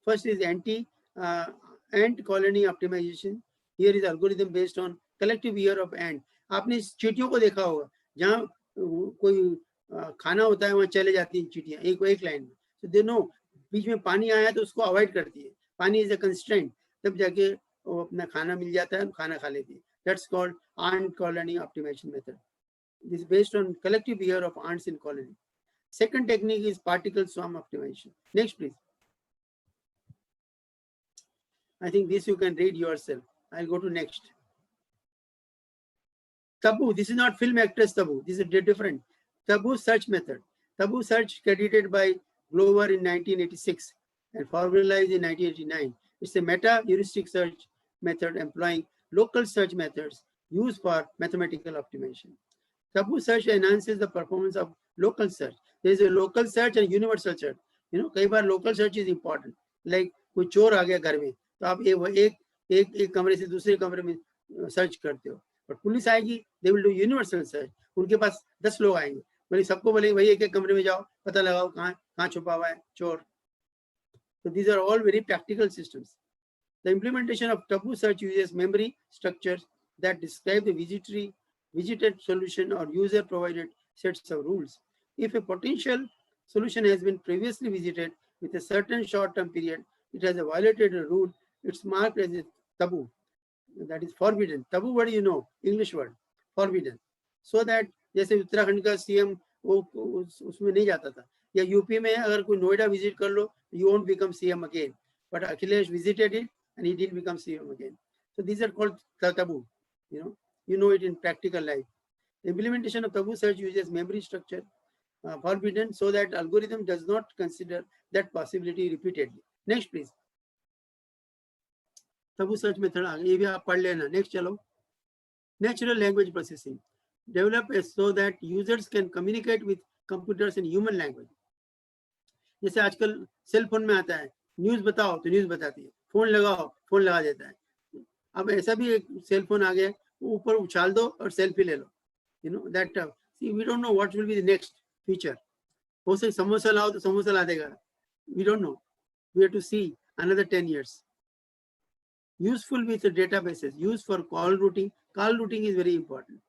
First is ant colony optimization. Here is algorithm based on collective year of ant. आपने चींटियों को देखा होगा, जहाँ कोई खाना होता है वहाँ चले जाती हैं चींटियाँ एक लाइन में. So they know बीच में पानी आया तो उसको अवॉइड करती है. पानी इज अ कंस्ट्रेंट, तब जाके वो अपना खाना मिल जाता है, खाना खा लेती है. That's called ant colony optimization method. This is based on collective behavior of ants in colony. Second technique is particle swarm optimization. Next, please. I think this you can read yourself. I'll go to next. Tabu. This is not film actress Tabu. This is different. Tabu search method. Tabu search credited by Glover in 1986 and formalized in 1989. It's a meta-heuristic search method employing local search methods used for mathematical optimization. Tabu search enhances the performance of local search. There is a local search and universal search. कई बार local search is important. Like कोई चोर आ गया घर में, तो आप एक कमरे से दूसरे कमरे में सर्च करते हो. पर पुलिस आएगी, they will do universal search. उनके पास 10 लोग आएंगे, बोले सबको बोले वही एक कमरे में जाओ, पता लगाओ कहाँ छुपा हुआ है चोर. So these are all very practical systems. The implementation of Tabu search uses memory structures that describe the visited solution or user provided sets of rules. If a potential solution has been previously visited with a certain short-term period, it has violated a rule, it's marked as a taboo. That is forbidden. Taboo word you know, English word, forbidden. So that जैसे उत्तराखंड का CM वो उसमें नहीं जाता था, या UP में अगर कोई नोएडा विजिट कर लो, you won't become CM again. But Akhilesh visited it and he didn't become CM again. So these are called taboo. You know it in practical life. The implementation of Tabu search uses memory structure forbidden so that algorithm does not consider that possibility repeatedly. Next, please. Tabu search method ये भी आप पढ़ लेना. Next चलो. Natural language processing. Develop so that users can communicate with computers in human language. जैसे आजकल cell phone में आता है, न्यूज बताओ तो न्यूज बताती है, फोन लगाओ फोन लगा देता है. अब ऐसा भी एक सेल फोन आ गया, ऊपर उछाल दो और सेल्फी ले लो. That see, we don't know what will be the next feature. हो सकता समोसा लाओ तो समोसा ला देगा. We don't know. We have to see another 10 years. Useful with the databases, used for call routing. Call routing is very important.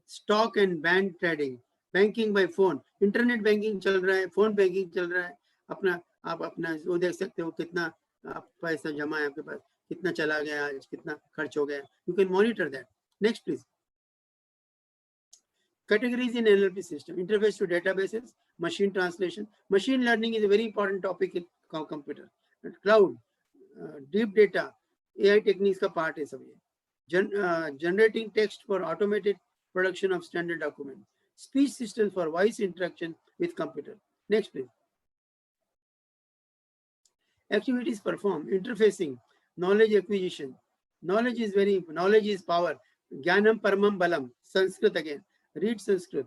Stock and band trading, banking by phone, internet banking चल रहा है, phone banking चल रहा है. आप अपना वो देख सकते हो कितना पैसा जमा है आपके पास, कितना चला गया आज, कितना खर्च हो गया. You can monitor that. Next, please. Categories in NLP system, interface to databases, machine translation. Machine learning is a very important topic in computer. Cloud, deep data, AI techniques का part है सब ये. Generating text for automated production of standard documents. Speech systems for voice interaction with computer. Next, please. Activities performed, interfacing, knowledge acquisition. Knowledge is power. Jnanam paramam balam. Sanskrit again. Read Sanskrit.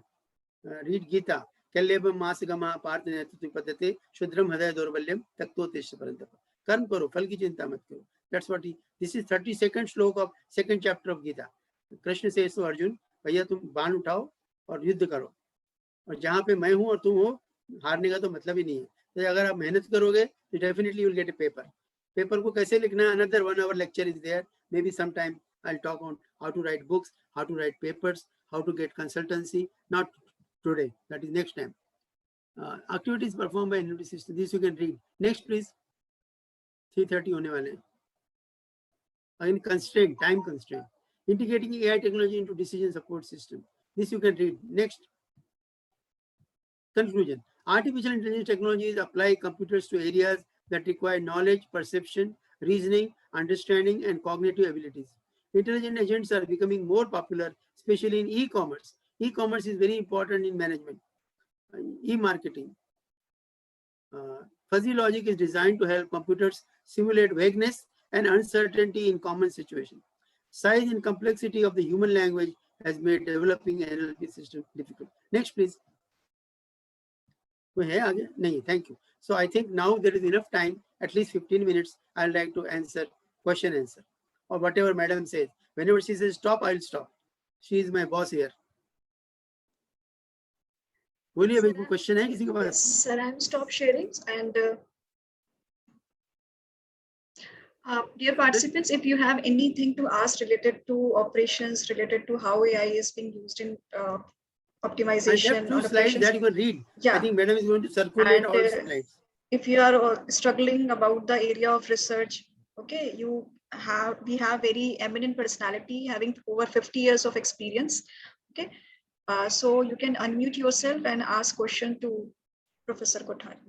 Read Gita. Kallebam masagama parthanetati padate shudram hadaya dorbalyam takto tesha parantapa. Karm karo, phal ki chinta mat karo. That's what this is 32nd slok of 2nd chapter of Gita. Krishna से तो अर्जुन, भैया तुम बाण उठाओ और युद्ध करो, और जहाँ पे मैं हूँ और तुम हो, हारने का तो मतलब ही नहीं है. तो अगर आप मेहनत करोगे तो definitely will get a paper. Paper को कैसे लिखना है, another 1 hour lecture is there. May be some time I will talk on how to write books, how to write papers, how to get consultancy. Not today, that is next time. Activities performed by annuity system, this you can read. Next please. 3:30 होने वाले हैं. Again, constraint, time constraint. Integrating AI technology into decision support system. This you can read. Next. Conclusion. Artificial intelligence technologies apply computers to areas that require knowledge, perception, reasoning, understanding, and cognitive abilities. Intelligent agents are becoming more popular, especially in e-commerce. E-commerce is very important in management, e-marketing. Fuzzy logic is designed to help computers simulate vagueness and uncertainty in common situations. Size and complexity of the human language has made developing NLP system difficult. Next, please. No, thank you. So I think now there is enough time, at least 15 minutes. I'd like to answer question answer or whatever madam says. Whenever she says stop, I'll stop. She is my boss here. बोलिए भाई, कोई question है किसी के पास? Yes, sir, I'm stop sharing. And dear participants, if you have anything to ask related to operations, related to how AI is being used in optimization two or slides operations, that you can read. yeah. I think madam is going to circulate And, all slides. if you are struggling about the area of research, okay, we have very eminent personality having over 50 years of experience. Okay, so you can unmute yourself and ask question to Professor Kothari.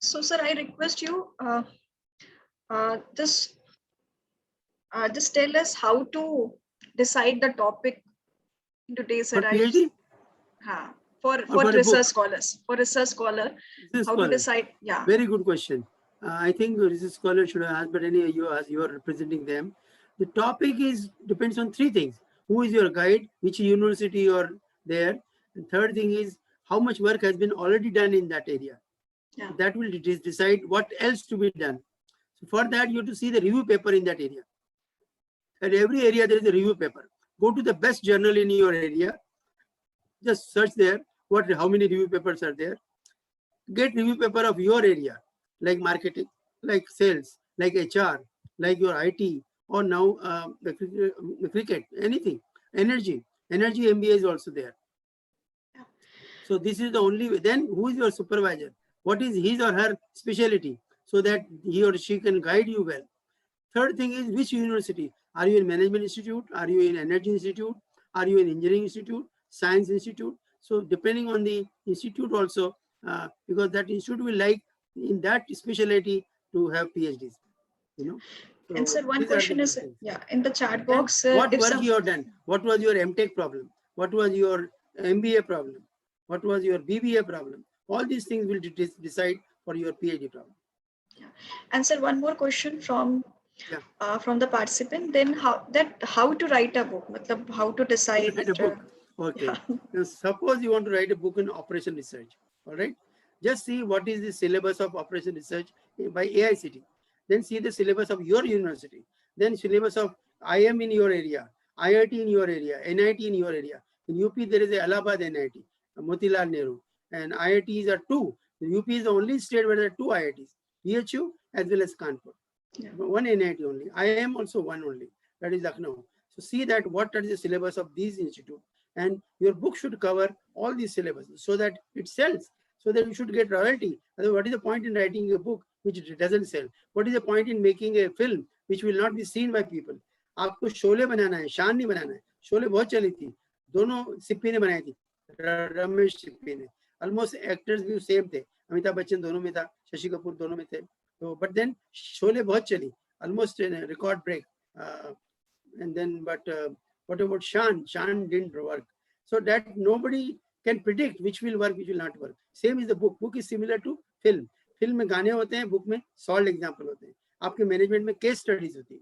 So, sir, I request you just tell us how to decide the topic in today's For era. PhD? For for a research book? scholars, for research scholar, Research how scholar. to decide? Yeah. Very good question. I think the research scholar should ask, but anyway, you are representing them. The topic is depends on three things: who is your guide, which university you are there, and third thing is how much work has been already done in that area. Yeah. That will decide what else to be done. So for that, you have to see the review paper in that area. At every area there is a review paper. Go to the best journal in your area. Just search there how many review papers are there. Get review paper of your area, like marketing, like sales, like HR, like your IT, or now the cricket, anything, energy MBA is also there. So this is the only way. Then who is your supervisor? What is his or her specialty, so that he or she can guide you well. Third thing is which university. Are you in management institute? Are you in energy institute? Are you in engineering institute? Science institute? So depending on the institute also, because that institute will like in that specialty to have PhDs, you know. So and sir, one these are the question is, things. in the chat And box, what work you have done? What was your MTech problem? What was your MBA problem? What was your BBA problem? All these things will decide for your PhD problem. Yeah. And sir, one more question from the participant. Then how to write a book? How to decide? Write a book. Okay. Yeah. Now, suppose you want to write a book in operation research. All right. Just see what is the syllabus of operation research by AICT. Then see the syllabus of your university. Then syllabus of IM in your area, IIT in your area, NIT in your area. In UP there is a Allahabad NIT, Motilal Nehru, and IITs are two. The UP is the only state where there are two IITs, BHU as well as Kanpur. Yeah. One NIT only. IIM also one only. That is Lucknow. So see that what are the syllabus of these institutes, and your book should cover all these syllabuses so that it sells, so that you should get royalty. Otherwise, what is the point in writing a book which doesn't sell? What is the point in making a film which will not be seen by people? आपको शोले बनाना है, शान नहीं बनाना है. शोले बहुत चली थी, दोनों सिप्पी ने बनाई थी, रमेश सिप्पी ने. ऑलमोस्ट एक्टर्स भी सेम थे, अमिताभ बच्चन दोनों में था, शशि कपूर दोनों में थे. तो बट देन शोले बहुत चली, almost record break. And then but what about Shan didn't work, so that nobody can predict which will work, which will not work. Same is the book is similar to film. Film में गाने होते हैं, book में solved example होते हैं. आपके management में case studies होती है.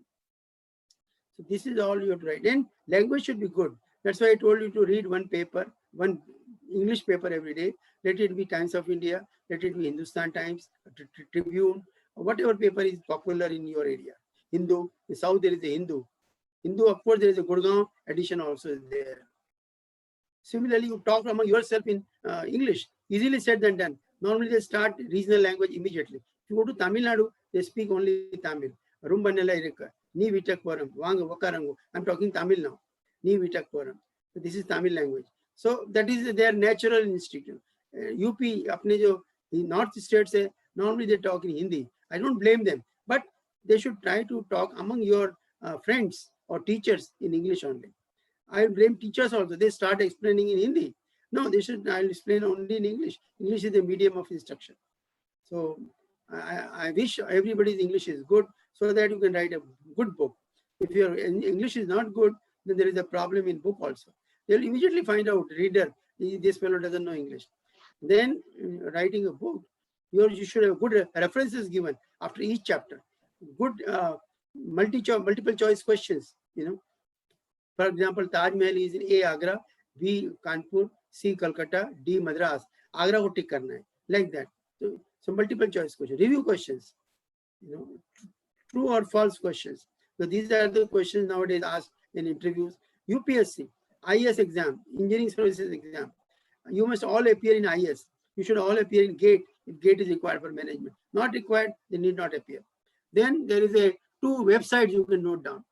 So this is all you have to write. And language should be good. That's why I told you to read one paper, one English paper every day. Let it be Times of India, let it be Hindustan Times, Tribune, or whatever paper is popular in your area. Hindu, in South there is a Hindu. Hindu, of course, there is a Gurgaon edition also is there. Similarly, you talk among yourself in English, easily said than done. Normally, they start regional language immediately. If you go to Tamil Nadu, they speak only Tamil. Rumbanella ireka, ni vitak poram, wanga wakarango. I'm talking Tamil now. Ni vitak poram. So this is Tamil language. So that is their natural instinct. UP, apne jo north states, normally they talk in Hindi. I don't blame them, but they should try to talk among your friends or teachers in English only. I blame teachers also. They start explaining in Hindi. No, they should. I'll explain only in English. English is the medium of instruction. So I wish everybody's English is good so that you can write a good book. If your English is not good, then there is a problem in book also. They'll immediately find out, reader, this fellow doesn't know English. Then writing a book, you should have good references given after each chapter. Good multiple choice questions, For example, Taj Mahal is in A, Agra, B, Kanpur, C, Calcutta, D, Madras. Agra को tick करना है, like that. So multiple choice questions, review questions, true or false questions. So these are the questions nowadays asked in interviews. UPSC, IS exam, engineering services exam. You must all appear in IS. You should all appear in GATE if GATE is required for management. Not required, they need not appear. Then there is a 2 websites you can note down.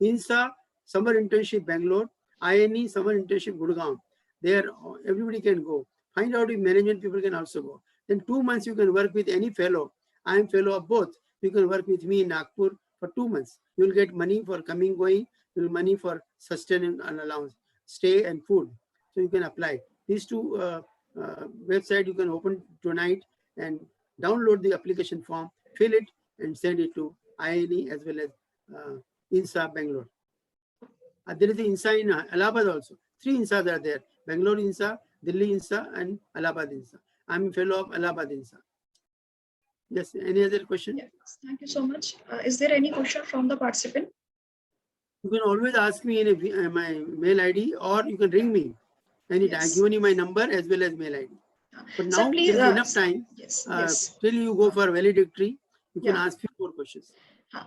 INSA, Summer Internship Bangalore, INE, Summer Internship Gurgaon. There everybody can go. Find out if management people can also go. Then 2 months you can work with any fellow. I am fellow of both. You can work with me in Nagpur for 2 months. You will get money for coming, going, you will money for sustenance and allowance, stay and food. So you can apply. These 2 websites you can open tonight and download the application form, fill it and send it to INE as well as INSA Bangalore. There is an INSA in Allahabad also. 3 INSAs are there. Bangalore INSA, Delhi INSA and Allahabad INSA. I'm a fellow of Allahabad INSA. Yes, any other question? Yes, thank you so much. Is there any question from the participant? You can always ask me in my mail ID or you can ring me anytime. I've given you my number as well as mail ID. But now Sir, please, there is enough time. Yes. Till you go for valedictory, you can ask few more questions.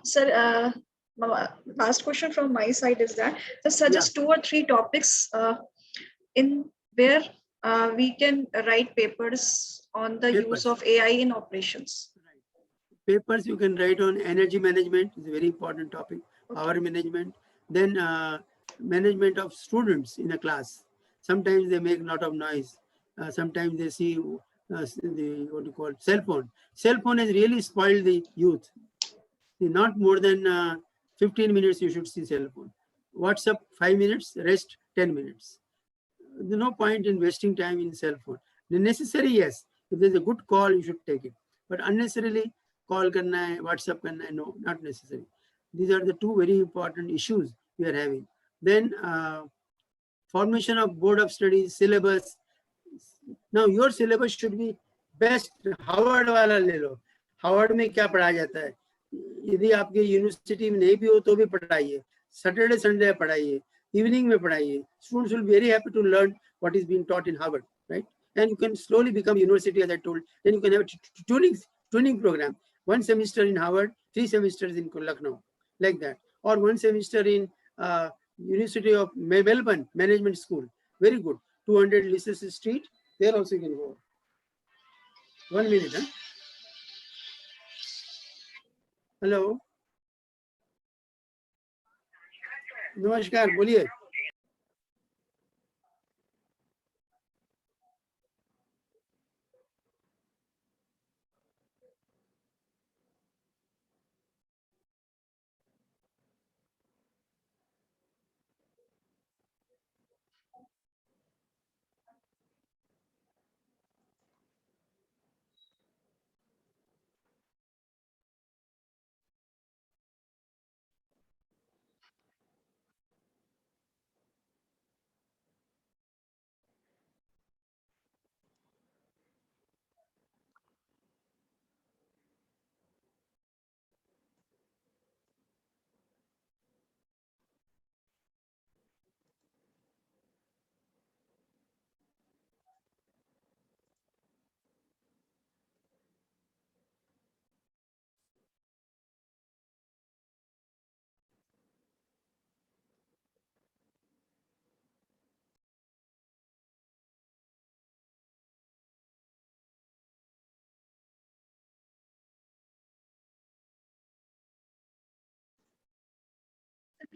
Sir, last question from my side is that just suggest 2 or 3 topics in where we can write papers on the use of AI in operations. Papers you can write on energy management is a very important topic. Power management, then management of students in a class. Sometimes they make a lot of noise. Sometimes they see the what you call cell phone. Cell phone has really spoiled the youth. Not more than 15 minutes you should see cell phone. WhatsApp 5 minutes, rest 10 minutes. There's no point in wasting time in cell phone. The necessary, yes. If there's a good call, you should take it. But unnecessarily, call karna hai, WhatsApp karna hai, no, not necessary. These are the 2 very important issues we are having. Then formation of board of studies, syllabus. Now your syllabus should be best. Harvard वाला ले लो. Harvard में क्या पढ़ाया जाता है? यदि आपके university में नहीं भी हो तो भी पढ़ाइए. Saturday, Sunday पढ़ाइए. Evening में पढ़ाइए. Students will be very happy to learn what is being taught in Harvard, right? And you can slowly become university, as I told. Then you can have a tuning program. 1 semester in Harvard, 3 semesters in Lucknow, like that. Or 1 semester in University of Melbourne Management School. Very good. 200 Leicester Street. There also you can go. 1 minute, huh? Hello. नमस्कार, बोलिए.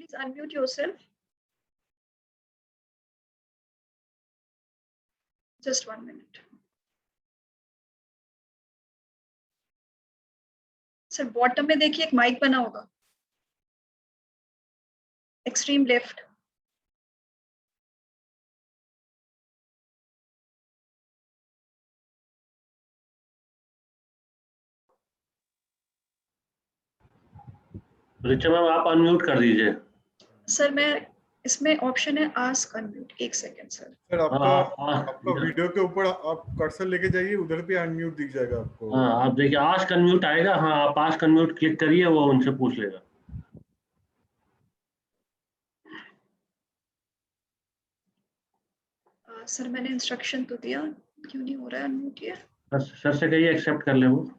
please unmute yourself. Just 1 minute. Sir bottom में देखिए एक mic बना होगा, extreme left. Richa ma'am आप unmute कर दीजिए. सर मैं इसमें ऑप्शन है आस्क अनम्यूट. एक सेकंड सर. सर आपका आपका वीडियो के ऊपर आप कर्सर लेके जाइए, उधर भी अनम्यूट दिख जाएगा आपको. हाँ आप देखिए आस्क अनम्यूट आएगा. हाँ आप आस्क अनम्यूट क्लिक करिए, वो उनसे पूछ लेगा. सर मैंने इंस्ट्रक्शन तो दिया, क्यों नहीं हो रहा है अनम्यूट ये? सर से कहिए एक्सेप्ट कर ले वो.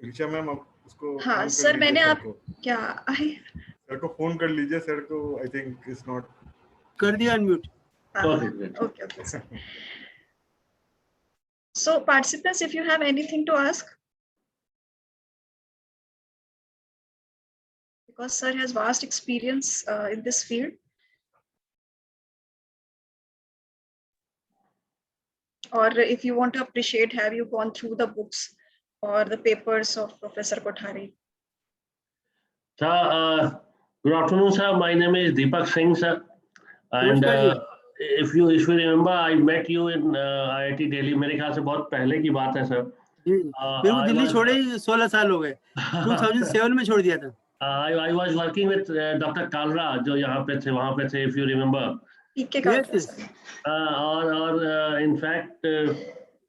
ऋचा मैम आप उसको हाँ फोन कर सर लीजिए मैंने सर आप को. क्या सर को फोन कर लीजिए. सर को आई थिंक इज नॉट. कर दिया unmute. Okay, okay, sir. So participants, if you have anything to ask, because sir has vast experience in this field. Or if you want to appreciate, have you gone through the books or the papers of Professor Kothari? Sir, good afternoon, sir. My name is Deepak Singh, sir. And if you remember, I met you in IIT Delhi. मेरे ख्याल से बहुत पहले की बात है sir. मेरे को दिल्ली छोड़े ही 16 साल हो गए. 2007 में छोड़ दिया था. I was working with Dr. Kalra, जो यहाँ पे थे, वहाँ पे थे. If you remember. ठीक है Yes. और इनफैक्ट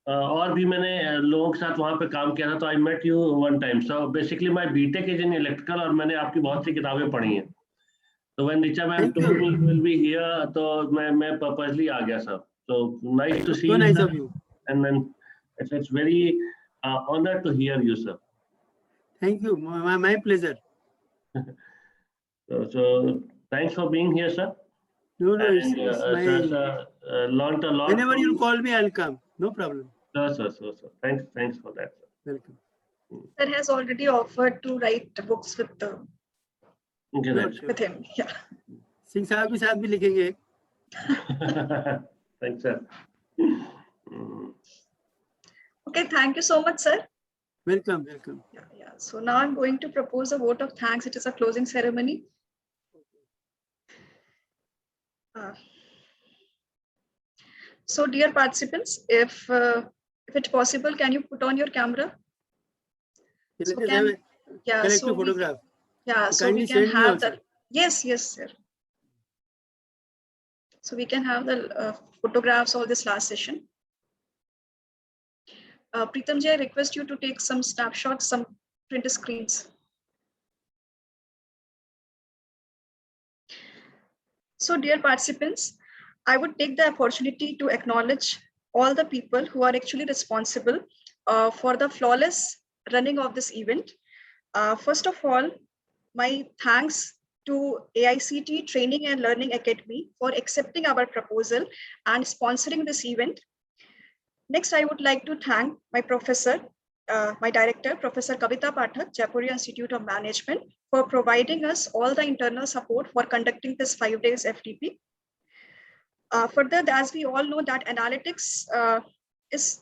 और भी मैंने लोगों के साथ वहाँ पे काम किया था. तो I met you one time. So basically my BTech is in electrical और मैंने आपकी बहुत सी किताबें पढ़ी हैं. तो when Richa ma'am told me you will be here, तो मैं पर्पसली आ गया सर. तो nice to see you and then it's very honour to hear you sir. Thank you. My pleasure. So thanks for being here, sir. No, And, it's my... learned a lot. Whenever you call me, I'll come. No problem. Sir. Thanks for that, sir. Welcome. Sir has already offered to write books with him. Yeah. Singh साहब के साथ भी लिखेंगे. Thanks, sir. Okay, thank you so much, sir. Welcome. Yeah. So now I'm going to propose a vote of thanks. It is a closing ceremony. So dear participants, if it's possible, can you put on your camera? So photograph. So we can have the yes, sir. So we can have the photographs of this last session. Pritam ji, I request you to take some snapshots, some print screens. So dear participants, I would take the opportunity to acknowledge all the people who are actually responsible for the flawless running of this event. First of all, my thanks to AICT Training and Learning Academy for accepting our proposal and sponsoring this event. Next, I would like to thank my professor, my director, Professor Kavita Pathak, Jaipuria Institute of Management, for providing us all the internal support for conducting this 5 days FTP. Further, as we all know that analytics is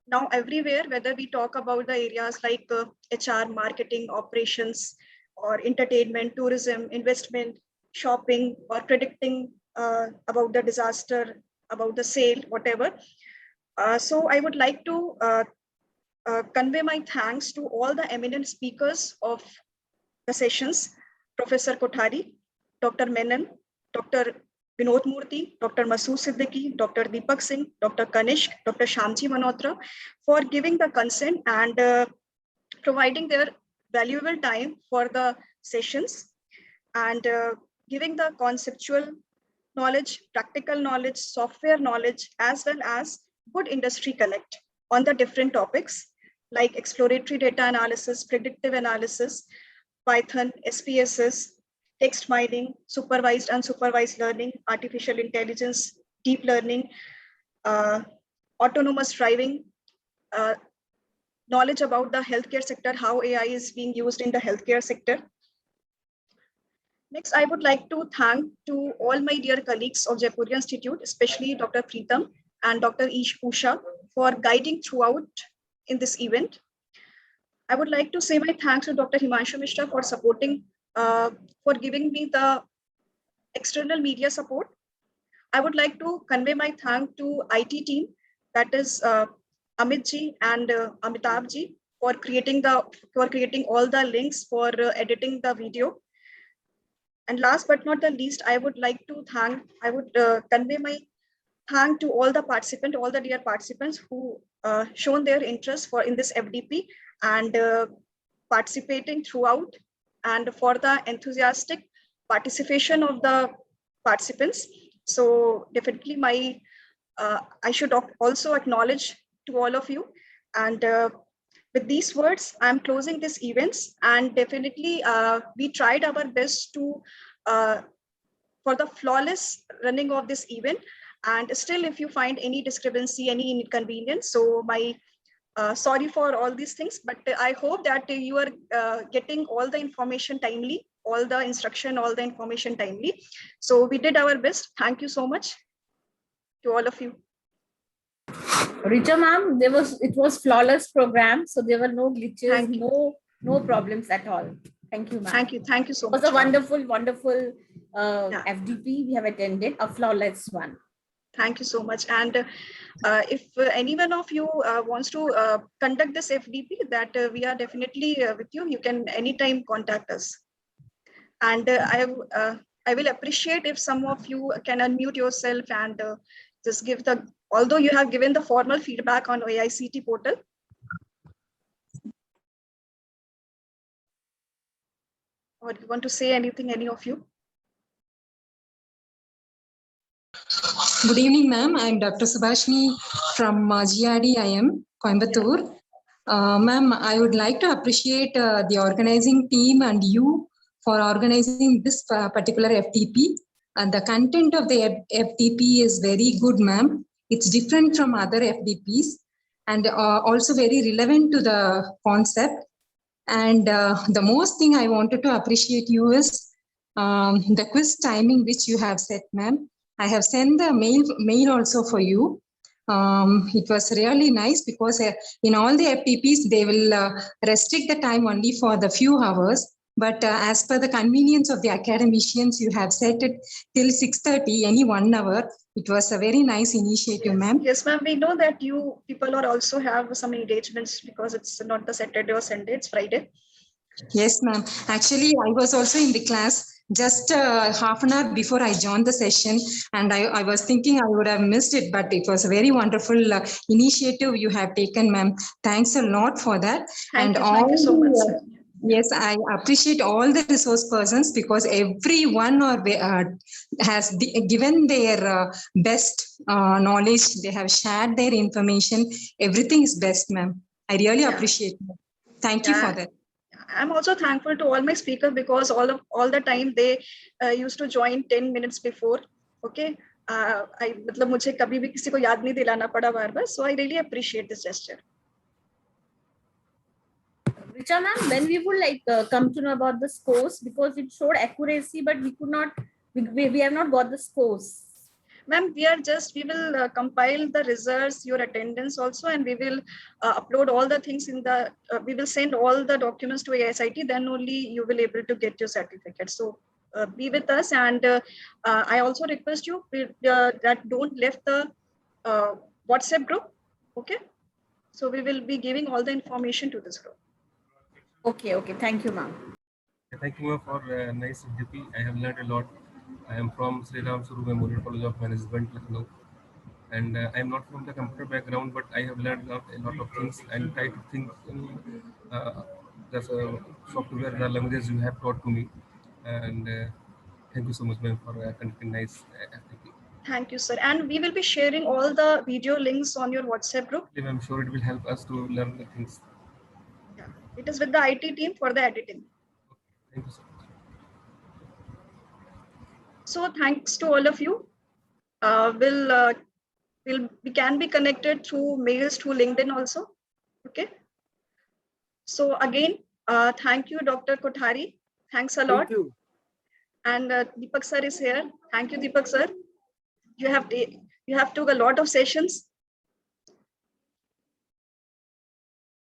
now everywhere, whether we talk about the areas like HR, marketing, operations, or entertainment, tourism, investment, shopping, or predicting about the disaster, about the sale, whatever. So I would like to convey my thanks to all the eminent speakers of the sessions, Professor Kothari, Dr. Menon, Dr. Vinod Murthy, Dr. Masood Siddiqui, Dr. Deepak Singh, Dr. Kanishk, Dr. Shamji Manotra, for giving the consent and providing their valuable time for the sessions and giving the conceptual knowledge, practical knowledge, software knowledge, as well as good industry connect on the different topics like exploratory data analysis, predictive analysis, Python, SPSS, text mining, supervised, unsupervised learning, artificial intelligence, deep learning, autonomous driving, knowledge about the healthcare sector, how AI is being used in the healthcare sector. Next, I would like to thank to all my dear colleagues of Jaipuriya Institute, especially Dr. Preetam and Dr. Usha for guiding throughout in this event. I would like to say my thanks to Dr. Himanshu Mishra for supporting, for giving me the external media support. I would like to convey my thanks to IT team, that is Amit ji and Amitabh ji for creating all the links for editing the video. And last but not the least, I would convey my thank to all the participants, all the dear participants who shown their interest in this FDP and participating throughout, and for the enthusiastic participation of the participants. So definitely I should also acknowledge to all of you. And with these words, I'm closing this events, and definitely we tried our best to for the flawless running of this event. And still, if you find any discrepancy, any inconvenience, so sorry for all these things, but I hope that you are getting all the information timely, all the instruction, all the information timely. So we did our best. Thank you so much to all of you. Richa ma'am, it was flawless program, so there were no glitches, no problems at all. Thank you, ma'am. Thank you so much. It was a wonderful FDP we have attended, a flawless one. Thank you so much. And if any one of you wants to conduct this FDP, that we are definitely with you. You can anytime contact us. And I will appreciate if some of you can unmute yourself and just give although you have given the formal feedback on AICT portal. Or do you want to say anything, any of you? Good evening, ma'am. I'm Dr. Subhashini from GRDIM, Coimbatore. Ma'am, I would like to appreciate the organizing team and you for organizing this particular FTP. And the content of the FTP is very good, ma'am. It's different from other FDPs and also very relevant to the concept. And the most thing I wanted to appreciate you is the quiz timing which you have set, ma'am. I have sent the mail also for you. It was really nice because in all the FTPs, they will restrict the time only for the few hours. But as per the convenience of the academicians, you have set it till 6:30, any 1 hour. It was a very nice initiative, ma'am. Yes, ma'am. We know that you people are also have some engagements because it's not the Saturday or Sunday, it's Friday. Yes, ma'am. Actually, I was also in the class just half an hour before I joined the session, and I was thinking I would have missed it, but it was a very wonderful initiative you have taken, ma'am. Thanks a lot for that. Thank you so much, sir. Yes, I appreciate all the resource persons because everyone has given their best knowledge. They have shared their information. Everything is best, ma'am. I really appreciate it. Thank you for that. I'm also thankful to all my speakers because all the time they used to join 10 minutes before. Okay, मतलब मुझे कभी भी किसी को याद नहीं दिलाना पड़ा बार-बार. So I really appreciate this gesture. Richa ma'am, when we would come to know about the scores, because it showed accuracy, but we could not, we have not got the scores. Ma'am, we will compile the results, your attendance also, and we will upload all the things we will send all the documents to AICT, then only you will able to get your certificate. So be with us, and I also request you that don't left the WhatsApp group, okay? So we will be giving all the information to this group. Okay, thank you, ma'am. Thank you for a nice FDP. I have learned a lot. I am from Sri Ram Swaroop Memorial College of Management, Lucknow. And I am not from the computer background, but I have learned a lot of things and try to think in the software languages you have taught to me. And thank you so much, ma'am, for conducting nice FDP. Thank you, sir. And we will be sharing all the video links on your WhatsApp group. I'm sure it will help us to learn the things. Yeah, it is with the IT team for the editing. Thank you so much. So thanks to all of you. We can be connected through mails, through LinkedIn also. Okay. So again, thank you, Dr. Kothari. Thanks a lot. Thank you. And Deepak sir is here. Thank you, Deepak sir. You have took a lot of sessions